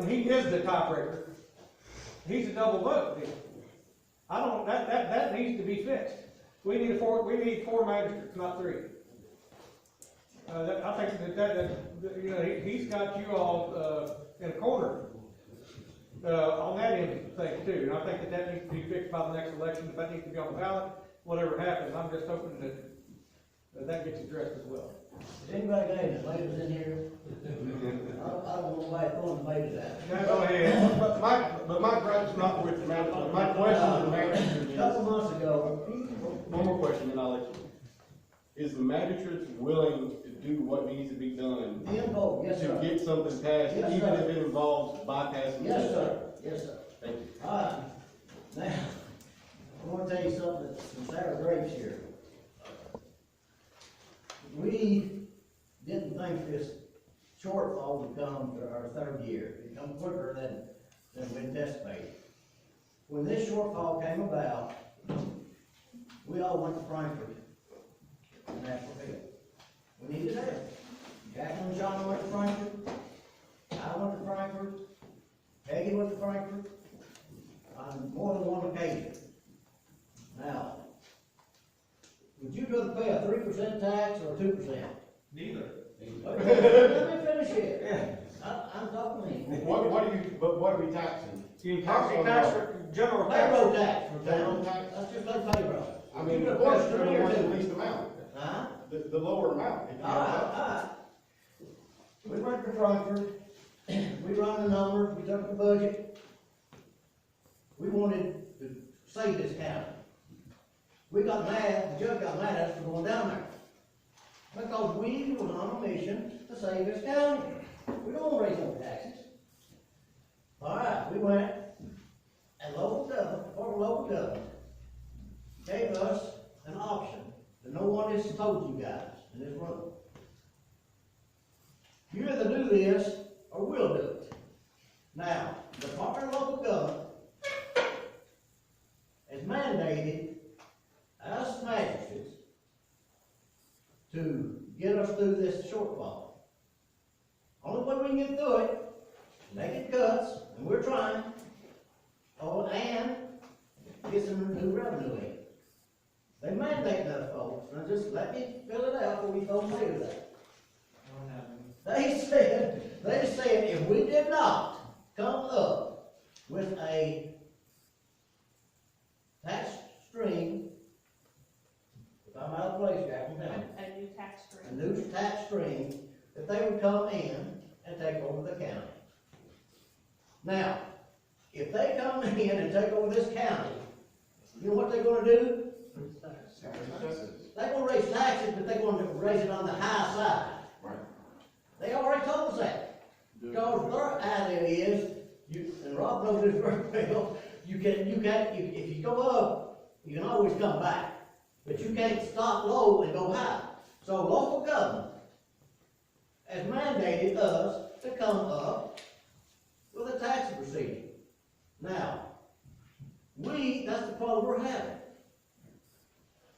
he is the tiebreaker, he's a double vote. That needs to be fixed. We need four magistrates, not 3. I think that he's got you all in a corner. on that end of the thing too, and I think that that needs to be fixed by the next election, if that needs to be on the ballot, whatever happens, I'm just hoping that gets addressed as well. Has anybody got any tomatoes in here? I don't know why throwing tomatoes at. Now, go ahead. But my gripe's not with the manager, my question to the manager A couple months ago, one more question, then I'll let you. Is the magistrates willing to do what needs to be done yes, to sir. get something passed, Yes, even sir. if it involves bypassing? Yes, the sir, yes, sir. Thank you. All right, now, I wanna tell you something that's some sour grapes here. We didn't think this shortfall would come to our third year. It'd come quicker than we anticipated. When this shortfall came about, we all went to Frankfurt and asked for help. We needed help. Jacqueline and Sean went to Frankfurt. I went to Frankfurt. Peggy went to Frankfurt on more than one occasion. Now, would you rather pay a 3% tax or a 2%? Neither. Let me finish it. I'm talking to you. What are we taxing? Property tax, general tax. Payroll tax for Payroll town. tax? That's just like payroll. I mean, You of could course, pay the 3 or one 2. the least amount, Huh? the lower amount. if you All have right, that. all right. We went to Frankfurt, we run the numbers, we took the budget. We wanted to save this county. We got mad, the judge got mad at us for going down there. Because we was on a mission to save this county. We don't want to raise no taxes. All right, we went, and local government gave us an option that no one has told you guys in this room. You either do this, or we'll do it. Now, the Department of Local Government has mandated us magistrates to get us through this shortfall. Only way we can get through it, making cuts, and we're trying, and get some new revenue in. They mandate that, folks, now just let me fill it out before we throw tomatoes at it. They said if we did not come up with a tax stream, if I'm out of place, Jack, I'm telling you, A new tax stream. a new tax stream, that they would come in and take over the county. Now, if they come in and take over this county, you know what they're gonna do? They're gonna raise taxes, but they're gonna raise it on the high side. Right. They already told us that. Because their idea is, and Rob knows this very well, if you go up, you can always come back. But you can't stop low and go high. So local government has mandated us to come up with a tax proceeding. Now, that's the problem we're having.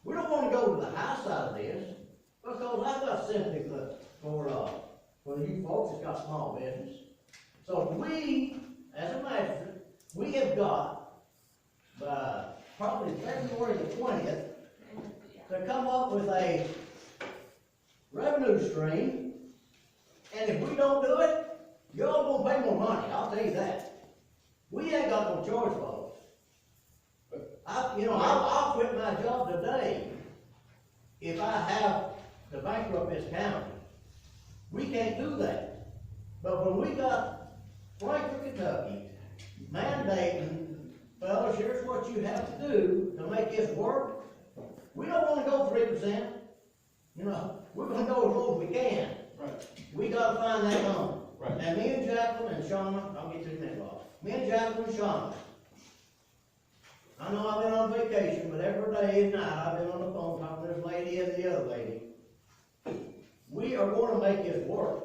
We don't want to go to the high side of this, because I've got sympathy for you folks that's got small business. So we, as a magistrate, we have got, by probably February the 20th, to come up with a revenue stream, and if we don't do it, y'all gonna pay more money, I'll tell you that. We ain't got no choice, folks. I'll quit my job today if I have to bankrupt this county. We can't do that. But when we got Frankfort, Kentucky, mandating, fellas, here's what you have to do to make this work, we don't wanna go 3%. We're gonna go as low as we can. Right. We gotta find that number. Right. And me and Jacqueline and Shauna, I'll get to the next one. Me and Jacqueline and Shauna, I know I've been on vacation, but every day and night I've been on the phone talking to this lady and the other lady. We are gonna make this work.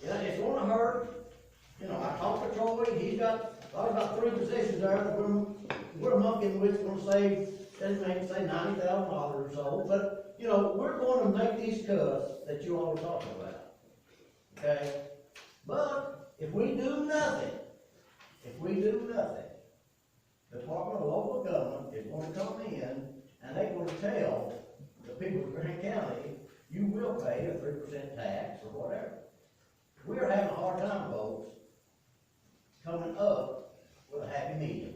Yeah, it's gonna hurt. I talked to Troy, he's got about 3 positions there that we're monkeying with, gonna save, maybe say $90,000 or so, but, we're gonna make these cuts that you all are talking about. Okay? But, if we do nothing, the Department of Local Government is gonna come in, and they're gonna tell the people of Grant County, you will pay a 3% tax or whatever. We're having a hard time, folks, coming up with a happy medium.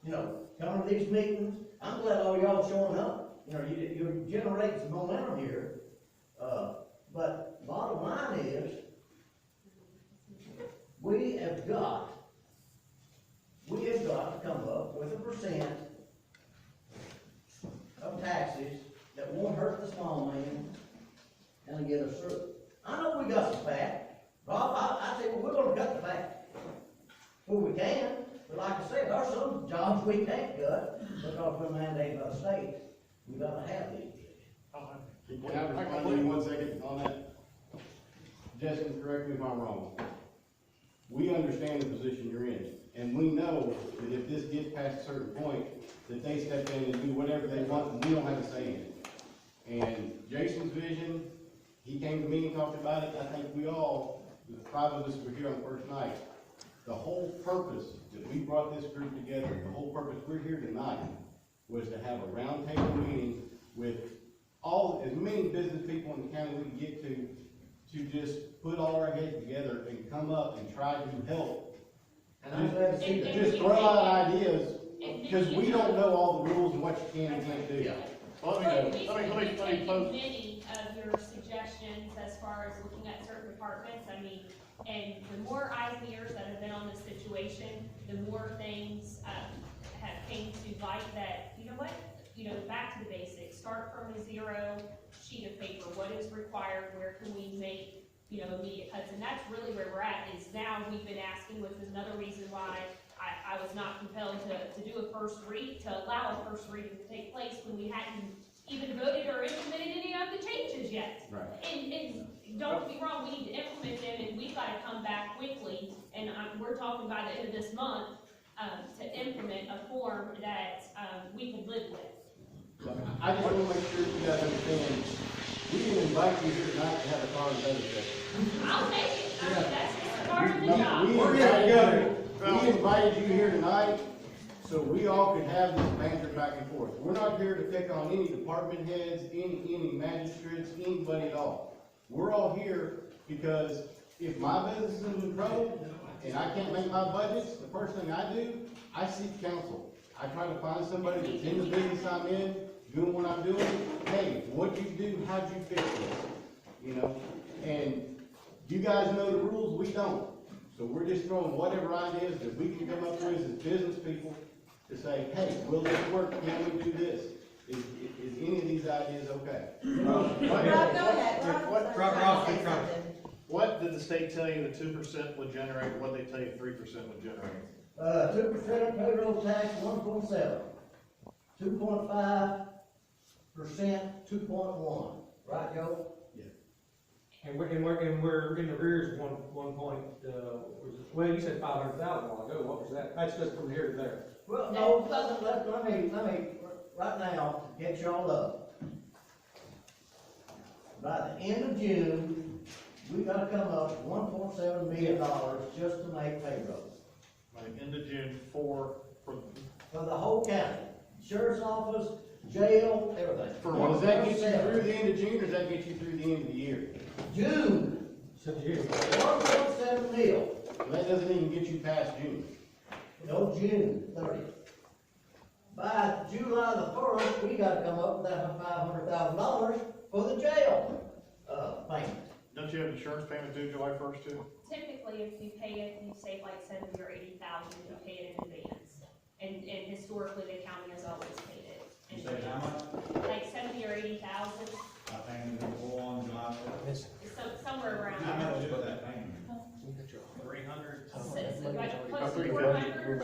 You know, coming to these meetings, I'm glad all y'all showing up. You know, you're generating some momentum here. But bottom line is, we have got to come up with a percent of taxes that won't hurt the small man and get us through. I know we got some fat. Rob, I say, well, we're gonna cut the fat where we can, but like I said, there's some jobs we can't cut because we're mandated by the state. We gotta have these. Can I respond to you 1 second on that? Justin, correct me if I'm wrong. We understand the position you're in, and we know that if this gets past a certain point, that they step in and do whatever they want, and we don't have a say in it. And Jason's vision, he came to me and talked about it. I think we all, the 5 of us were here on the first night. The whole purpose that we brought this group together, the whole purpose we're here tonight, was to have a roundtable meeting with as many business people in the county we can get to just put all our heads together and come up and try to help. And I'm glad to see that. Just throw out ideas, because we don't know all the rules and what you can and can't do. Let me close. Many of your suggestions as far as looking at certain departments, I mean, and the more eyes and ears that have been on this situation, the more things, have came to light that, you know what? You know, back to the basics, start from a zero sheet of paper, what is required, where can we make, you know, immediate cuts, and that's really where we're at, is now we've been asking, which is another reason why I was not compelled to do a first read, to allow a first reading to take place when we hadn't even voted or implemented any of the changes yet. Right. And don't get me wrong, we need to implement them, and we've gotta come back quickly, and we're talking by the end of this month, to implement a form that, we can live with. I just want to make sure you guys understand, we didn't invite you here tonight to have a car and feather session. I'll take it, I mean, that's just part of the job. We invited you here tonight so we all could have this banter back and forth. We're not here to pick on any department heads, any magistrates, anybody at all. We're all here because if my business is in trouble and I can't make my budgets, the first thing I do, I seek counsel. I try to find somebody that's in the business I'm in, doing what I'm doing. Hey, what'd you do? How'd you fix this? You know, and you guys know the rules, we don't. So we're just throwing whatever ideas that we can come up with as business people to say, hey, will this work? Can we do this? Is any of these ideas okay? Rob, go ahead. Rob, say something. What did the state tell you the 2% would generate, or what they tell you 3% would generate? 2% payroll tax, 1.7. 2.5%, 2.1. Right, Joe? And we're in the rears one point, well, you said 500,000 a while ago, what was that? That's just from here to there. Well, no, let me, right now, get y'all up. By the end of June, we gotta come up with $1.7 million just to make payroll. By the end of June for the whole county, sheriff's office, jail, everything. Does that get you through the end of June, or does that get you through the end of the year? June. $1.7 million. That doesn't even get you past June. No, June 30th. By July the 1st, we gotta come up with that $500,000 for the jail, payment. Don't you have insurance payment due July 1st too? Typically, if you pay it, you save like 70 or 80,000, you pay it in advance. And historically, the county has always paid it. You say how much? Like 70 or 80,000, I think it's full on July 1st. somewhere around How there. much is that payment? 300. So like close to 400.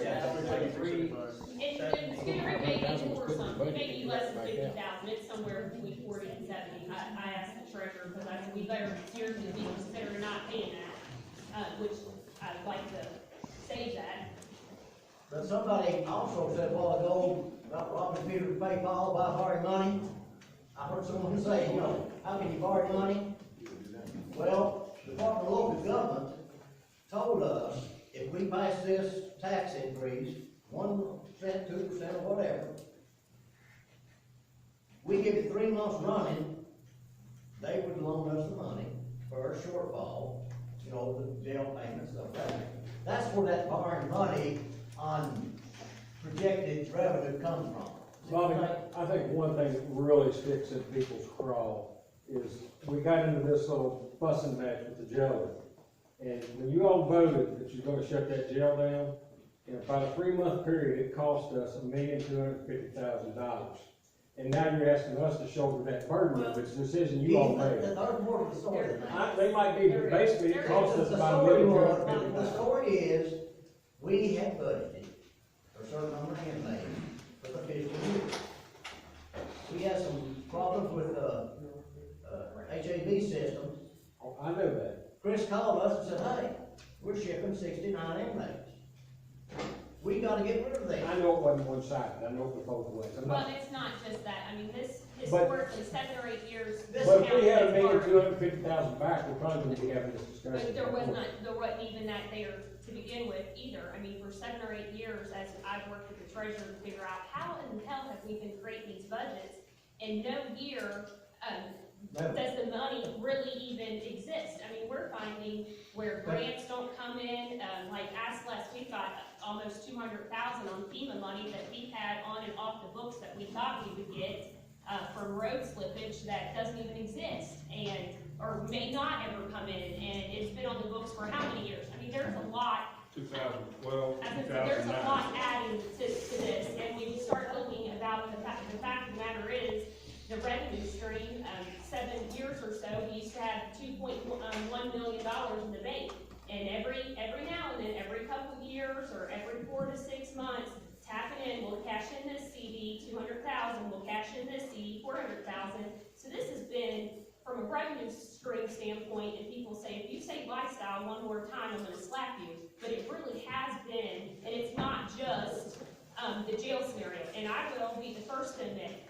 And student rebate is more something, maybe less than 50,000, it's somewhere between 40 and 70. I asked the treasurer, because I said, we better seriously be considering not paying that, which I'd like to save that. But somebody also said a while ago about robbing Peter to pay Paul by borrowing money. I heard someone say, you know, how can you borrow money? Well, the Department of Local Government told us if we pass this tax increase, 1%, 2%, or whatever, we give it 3 months running, they would loan us the money for a shortfall, you know, the jail payments, stuff like that. That's where that borrowing money on projected revenue comes from. Bobby, I think one thing that really sticks in people's craw is we got into this little fussing match with the jailer. And when you all voted that you're gonna shut that jail down, in about a 3-month period, it cost us $1,250,000. And now you're asking us to shoulder that burden of its decision you all made. There's more to the story than that. They might be, but basically it cost us about $1,250,000. The story is, we had budgeted for a certain number of inmates for the fiscal year. We had some problems with the HAB system. I know that. Chris called us and said, hey, we're shipping 69 inmates. We gotta get rid of them. I know it wasn't one-sided, I know it was both ways. I'm Well, not- it's not just that, I mean, this But- historically, 7 or 8 years. this But if we county had has borrowed. $1,250,000 back, we're probably gonna be having this discussion. But there wasn't even that there to begin with either. I mean, for 7 or 8 years, as I've worked with the treasurer to figure out how in the hell have we been creating these budgets, and no year, does the money really even exist? I mean, we're finding where grants don't come in, like last week, got almost 200,000 on FEMA money that we had on and off the books that we thought we would get, from road slippage that doesn't even exist, or may not ever come in, and it's been on the books for how many years? I mean, there's a lot. 2012, I think that there's a lot adding to this, and when you start looking about the fact of the matter is, the revenue stream, 7 years or so, we used to have $2.1 million in the bank. And every now and then, every couple of years, or every 4 to 6 months, tapping in, we'll cash in this CD, 200,000, we'll cash in this CD, 400,000. So this has been, from a revenue stream standpoint, and people say, if you say lifestyle one more time, I'm gonna slap you. But it really has been, and it's not just, the jail scenario. And I will be the first to admit,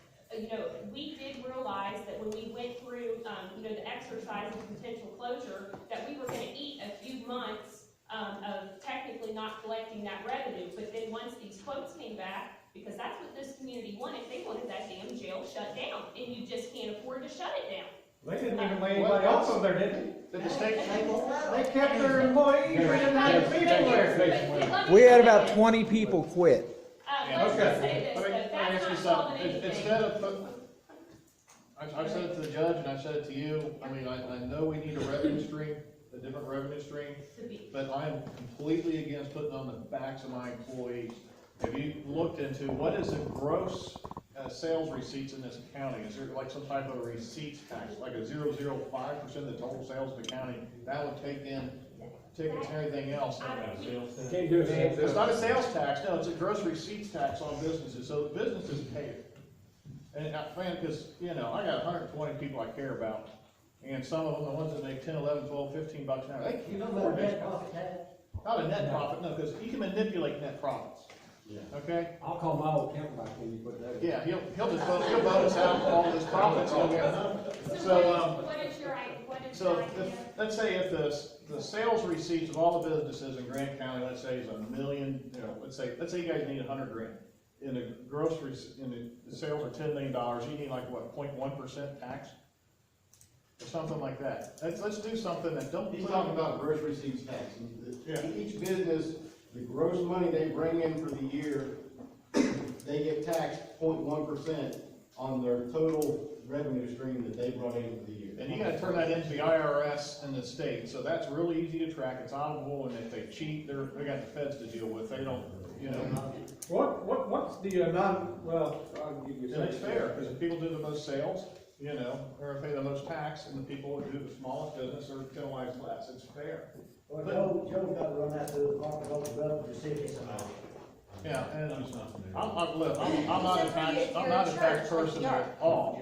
we did realize that when we went through, the exercise of potential closure, that we were gonna eat a few months, of technically not collecting that revenue. But then once these quotes came back, because that's what this community wanted, they wanted that damn jail shut down, and you just can't afford to shut it down. They didn't even lay anybody else over there, did they? Did the state? They kept their employees, they didn't have people there. We had about 20 people quit. Let's just say this, Let me that that's ask you not solving something. anything. Instead of, I've said it to the judge and I've said it to you, I mean, I know we need a revenue stream, a different revenue stream, but I'm completely against putting on the backs of my employees. Have you looked into what is the gross sales receipts in this county? Is there like some type of a receipts tax, like a 0.05% of the total sales of the county? That would take in tickets and everything else. Can't do it. It's not a sales tax, no, it's a gross receipts tax on businesses, so the businesses pay it. And because, I got 120 people I care about, and some of them, the ones that make 10, 11, 12, 15 bucks an hour, they You know can't what afford a this. net profit tax? Not a net profit, no, because you can manipulate net profits. Okay? I'll call my old accountant back when you put that in. Yeah, he'll just bonus out all his profits. So So, what is your idea? so let's say if the sales receipts of all the businesses in Grant County, let's say is $1 million, let's say you guys need $100,000. In the the sales are $10 million, you need like what, 0.1% tax? Or something like that. Let's do something that don't. He's talking about gross receipts tax. Each business, the gross money they bring in for the year, they get taxed 0.1% on their total revenue stream that they brought in for the year. And you gotta turn that into the IRS and the state, so that's really easy to track, it's auditable, and if they cheat, they got the feds to deal with, they don't, What's the, I'll give you a and it's second. fair, because if people do the most sales, they're gonna pay the most tax, and the people that do the smallest business are penalized less, it's fair. Well, Joe's got to run that through the Department of Revenue to see if it's allowed. Yeah, and I'm not a tax person at all,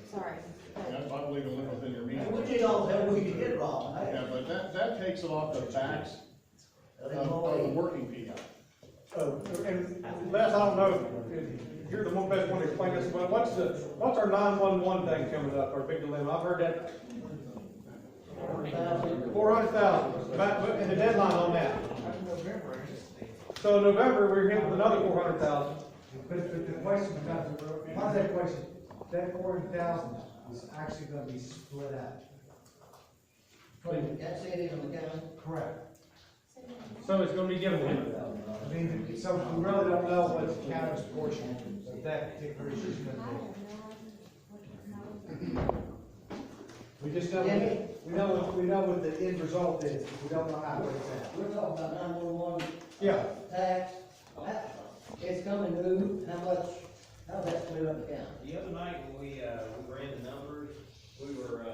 Sorry. I believe in living within your means. And we need all the help we can get, Rob. Yeah, but that takes it off the backs of the working people. And Les, I don't know, if you're the best one to explain this, but what's our 911 thing coming up, our big dilemma? I've heard that. 400,000, and the deadline on that. So in November, we're hitting another 400,000. But the question becomes, why that question, that 400,000 is actually gonna be split out. That's it in the county? Correct. So it's gonna be given to him. I mean, so we really don't know what the county's portion of that particular issue is gonna be. We just know, we know what the end result is, we don't know how it works out. We're talking about 911 Yeah. tax, it's coming due, how's that split up the county? The other night when we ran the numbers, we were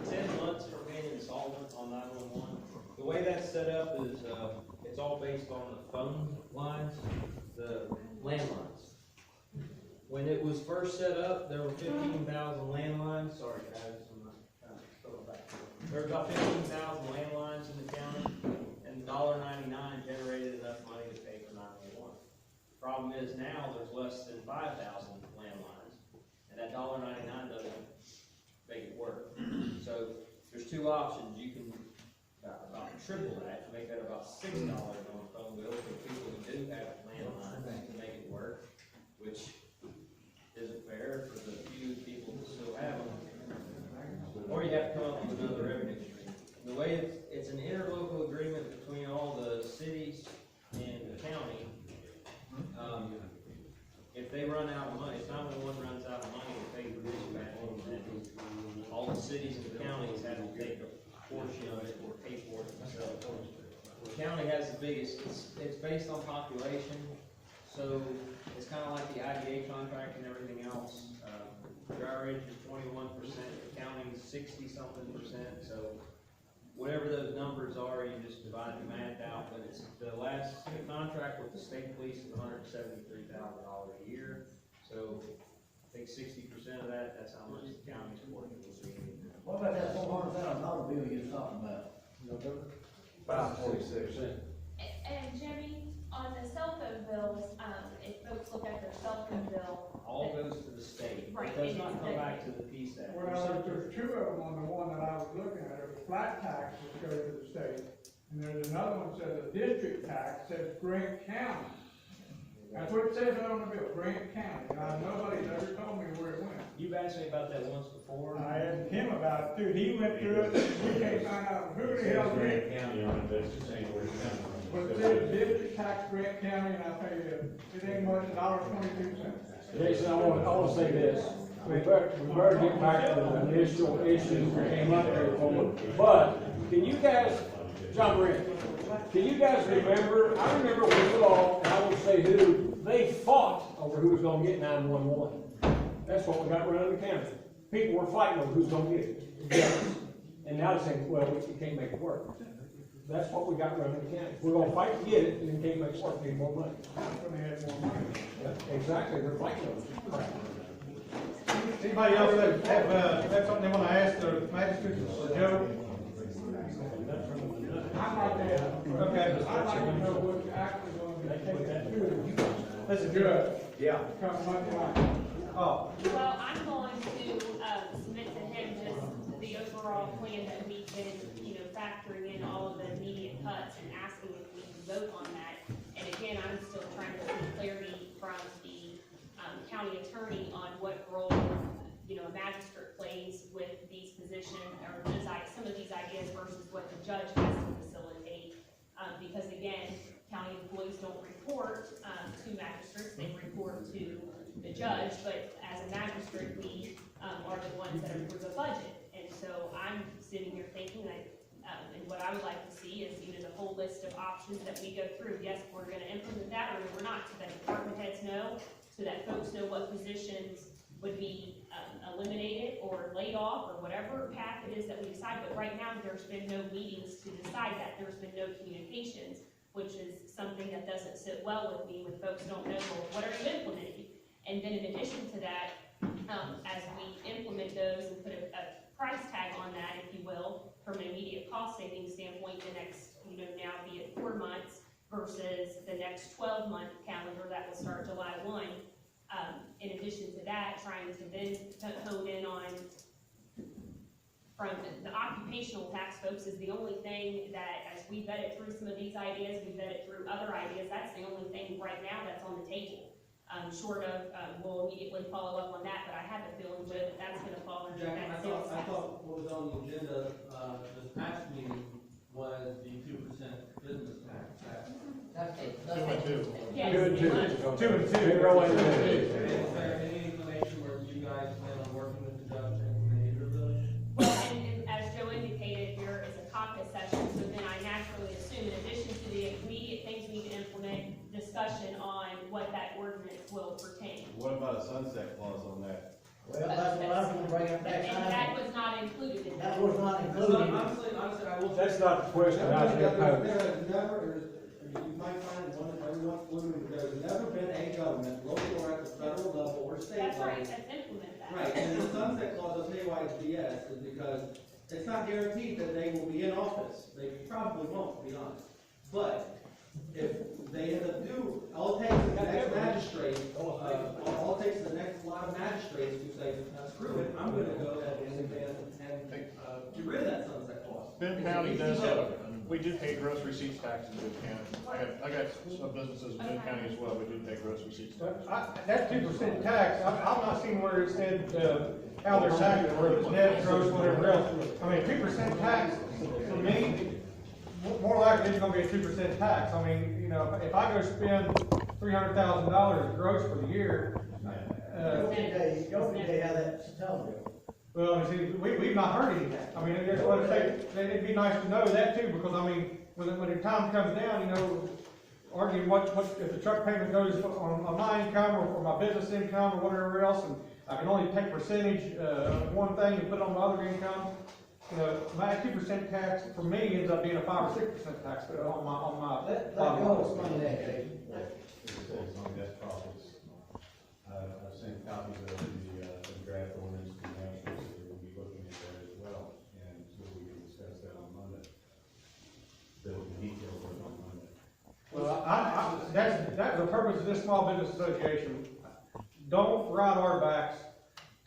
10 months from being insolvent on 911. The way that's set up is, it's all based on the phone lines, the landlines. When it was first set up, there were 15,000 landlines, sorry guys, I'm not trying to throw it back. There were about 15,000 landlines in the county, and $1.99 generated enough money to pay for 911. Problem is now, there's less than 5,000 landlines, and that $1.99 doesn't make it work. So, there's two options, you can about triple that, to make that about $6 on the phone bill for people who do have landlines to make it work, which isn't fair for the few people who still have them. Or you have to come up with another revenue stream. And the way it's an interlocal agreement between all the cities and the county. If they run out of money, if 911 runs out of money to pay the dispatch, then all the cities and counties have to take a portion of it or pay for it themselves. The county has the biggest, it's based on population, so it's kind of like the IDA contract and everything else. Dry Ridge is 21%, the county's 60-something%, so whatever those numbers are, you just divide the math out, but it's the last contract with the state police is $173,000 a year, so take 60% of that, that's how much the county's working with. What about that $400,000 bill you was talking about? $546. And Jimmy, on the cell phone bills, if folks look at their cell phone bill. All goes to the state. Right, It does and not it's come the- back to the PSAT. Well, there's two of them on the one that I was looking at, there's a flat tax that goes to the state, and there's another one that says a district tax, says Grant County. That's what it says on the bill, Grant County, and nobody's ever told me where it went. You've asked me about that once before. I asked him about it too, he went through it, we can't find out who the hell Grant. County on it, that's just saying where it's coming from. But it says district tax Grant County, and I'll tell you, it ain't much, $1.22. Jason, I wanna say this, we better get back to the initial issue that came up here for, but, can you guys, John Green, can you guys remember, I remember when you all, and I won't say who, they fought over who was gonna get 911. That's what we got running the county. People were fighting over who's gonna get it. And now they're saying, well, we can't make it work. That's what we got running the county. We're gonna fight to get it, and then can't make it work, need more money. When they had more money. Exactly, they're fighting over it. Anybody else have something they wanna ask the magistrate or Joe? I'm not there. Okay. I'd like to know what's actually going to be taken to That's a the good. judge, Yeah. come Monday night. Oh, Well, I'm going to, submit to him just the overall plan that we've been, factoring in all of the immediate cuts and asking if we can vote on that. And again, I'm still trying to get clarity from the, county attorney on what role, a magistrate plays with these positions, or some of these ideas versus what the judge has to facilitate. Because again, county employees don't report, to magistrates, they report to the judge, but as a magistrate, we, are the ones that approve the budget. And so I'm sitting here thinking that, and what I would like to see is, the whole list of options that we go through. Yes, we're gonna implement that, or we're not, so that department heads know, so that folks know what positions would be, eliminated or laid off, or whatever path it is that we decide. But right now, there's been no meetings to decide that. There's been no communications, which is something that doesn't sit well with me when folks don't know, well, what are you implementing? And then in addition to that, as we implement those and put a price tag on that, if you will, from an immediate cost saving standpoint, the next, now be it 4 months versus the next 12-month calendar that will start July 1. In addition to that, trying to then hone in on, from the occupational tax folks is the only thing that, as we vetted through some of these ideas, we vetted through other ideas, that's the only thing right now that's on the table. Short of, we'll immediately follow up on that, but I have a feeling that that's gonna fall under Jack, that I sales tax. thought what was on the agenda, this past meeting was the 2% business tax. That's it. Two and two. Yes. Two and two. Two and two. Is there any inclination where you guys plan on working with the judge to implement either of those? Well, and as Joe indicated, there is a caucus session, so then I naturally assume, in addition to the immediate things we need to implement, discussion on what that ordinance will pertain. What about a sunset clause on that? Well, that's what I was gonna bring up next And time. that was not included in That that. was not Honestly, included. honestly, I will. That's not the question I was gonna pose. There has never, you might find one that everyone's fluid, but there's never been a government, local or at the federal level or state That's level. right, let's implement that. Right, and the sunset clause, I'll tell you why it's BS, is because it's not guaranteed that they will be in office. They probably won't, to be honest. But if they end up all it takes is the next magistrate, all it takes is the next lot of magistrates who say, screw it, I'm gonna go ahead and get rid of that sunset clause. Boone County does have, we do pay gross receipts tax in Boone County. I got some businesses in Boone County as well, we do pay gross receipts tax. That 2% tax, I've not seen where it said, how they're taxed, whether it's net, gross, whatever else. I mean, 2% tax, for me, more likely it's gonna be a 2% tax. I mean, you know, if I go spend $300,000 gross for the year, Go today how that's telling you. well, see, we've not heard any of that. I mean, that's what I say, it'd be nice to know that too, because I mean, when the time comes down, you know, arguing what, if the truck payment goes on my income or my business income or whatever else, and I can only take percentage, of one thing and put it on my other income, you know, my 2% tax for me ends up being a 5 or 6% tax on my. Let go explain that, Dave. It says on net profits. I've sent copies of the draft ordinance to the magistrates, so we'll be looking at that as well, and so we can discuss that on Monday. The details are on Monday. Well, that's the purpose of this small business association. Don't ride our backs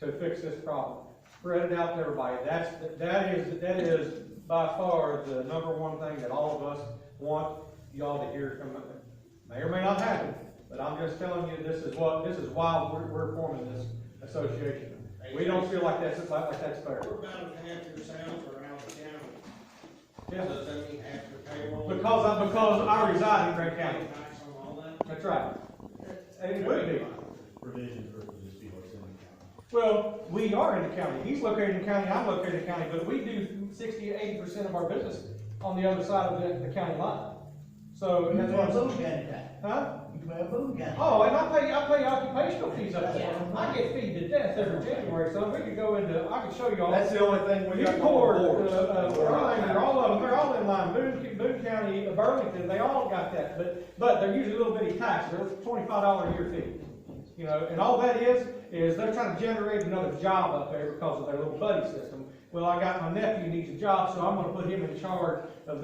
to fix this problem. Spread it out to everybody. That is by far the #1 thing that all of us want y'all to hear from. May or may not happen, but I'm just telling you, this is why we're forming this association. We don't feel like that's fair. We're about half your sales are out of county. Yeah. Does that mean after payroll? Because I reside in Grant County. Tax on all that? That's right. And it would be. Provisions for just be what's in the county. Well, we are in the county. He's located in the county, I'm located in the county, but we do 60 to 80% of our business on the other side of the county line. So, You that's pay what a I'm food saying. county tax. Huh? You pay a food county. Oh, and I pay occupational fees up there. I get feed to death every January, so we could go into, I could show you all. That's the only thing we You got pour, going for us. they're all of them, they're all in line, Boone County, Burlington, they all got that, but they're usually little bitty taxes, they're $25 a year fee. You know, and all that is they're trying to generate another job up there because of their little buddy system. Well, I got my nephew needs a job, so I'm gonna put him in charge of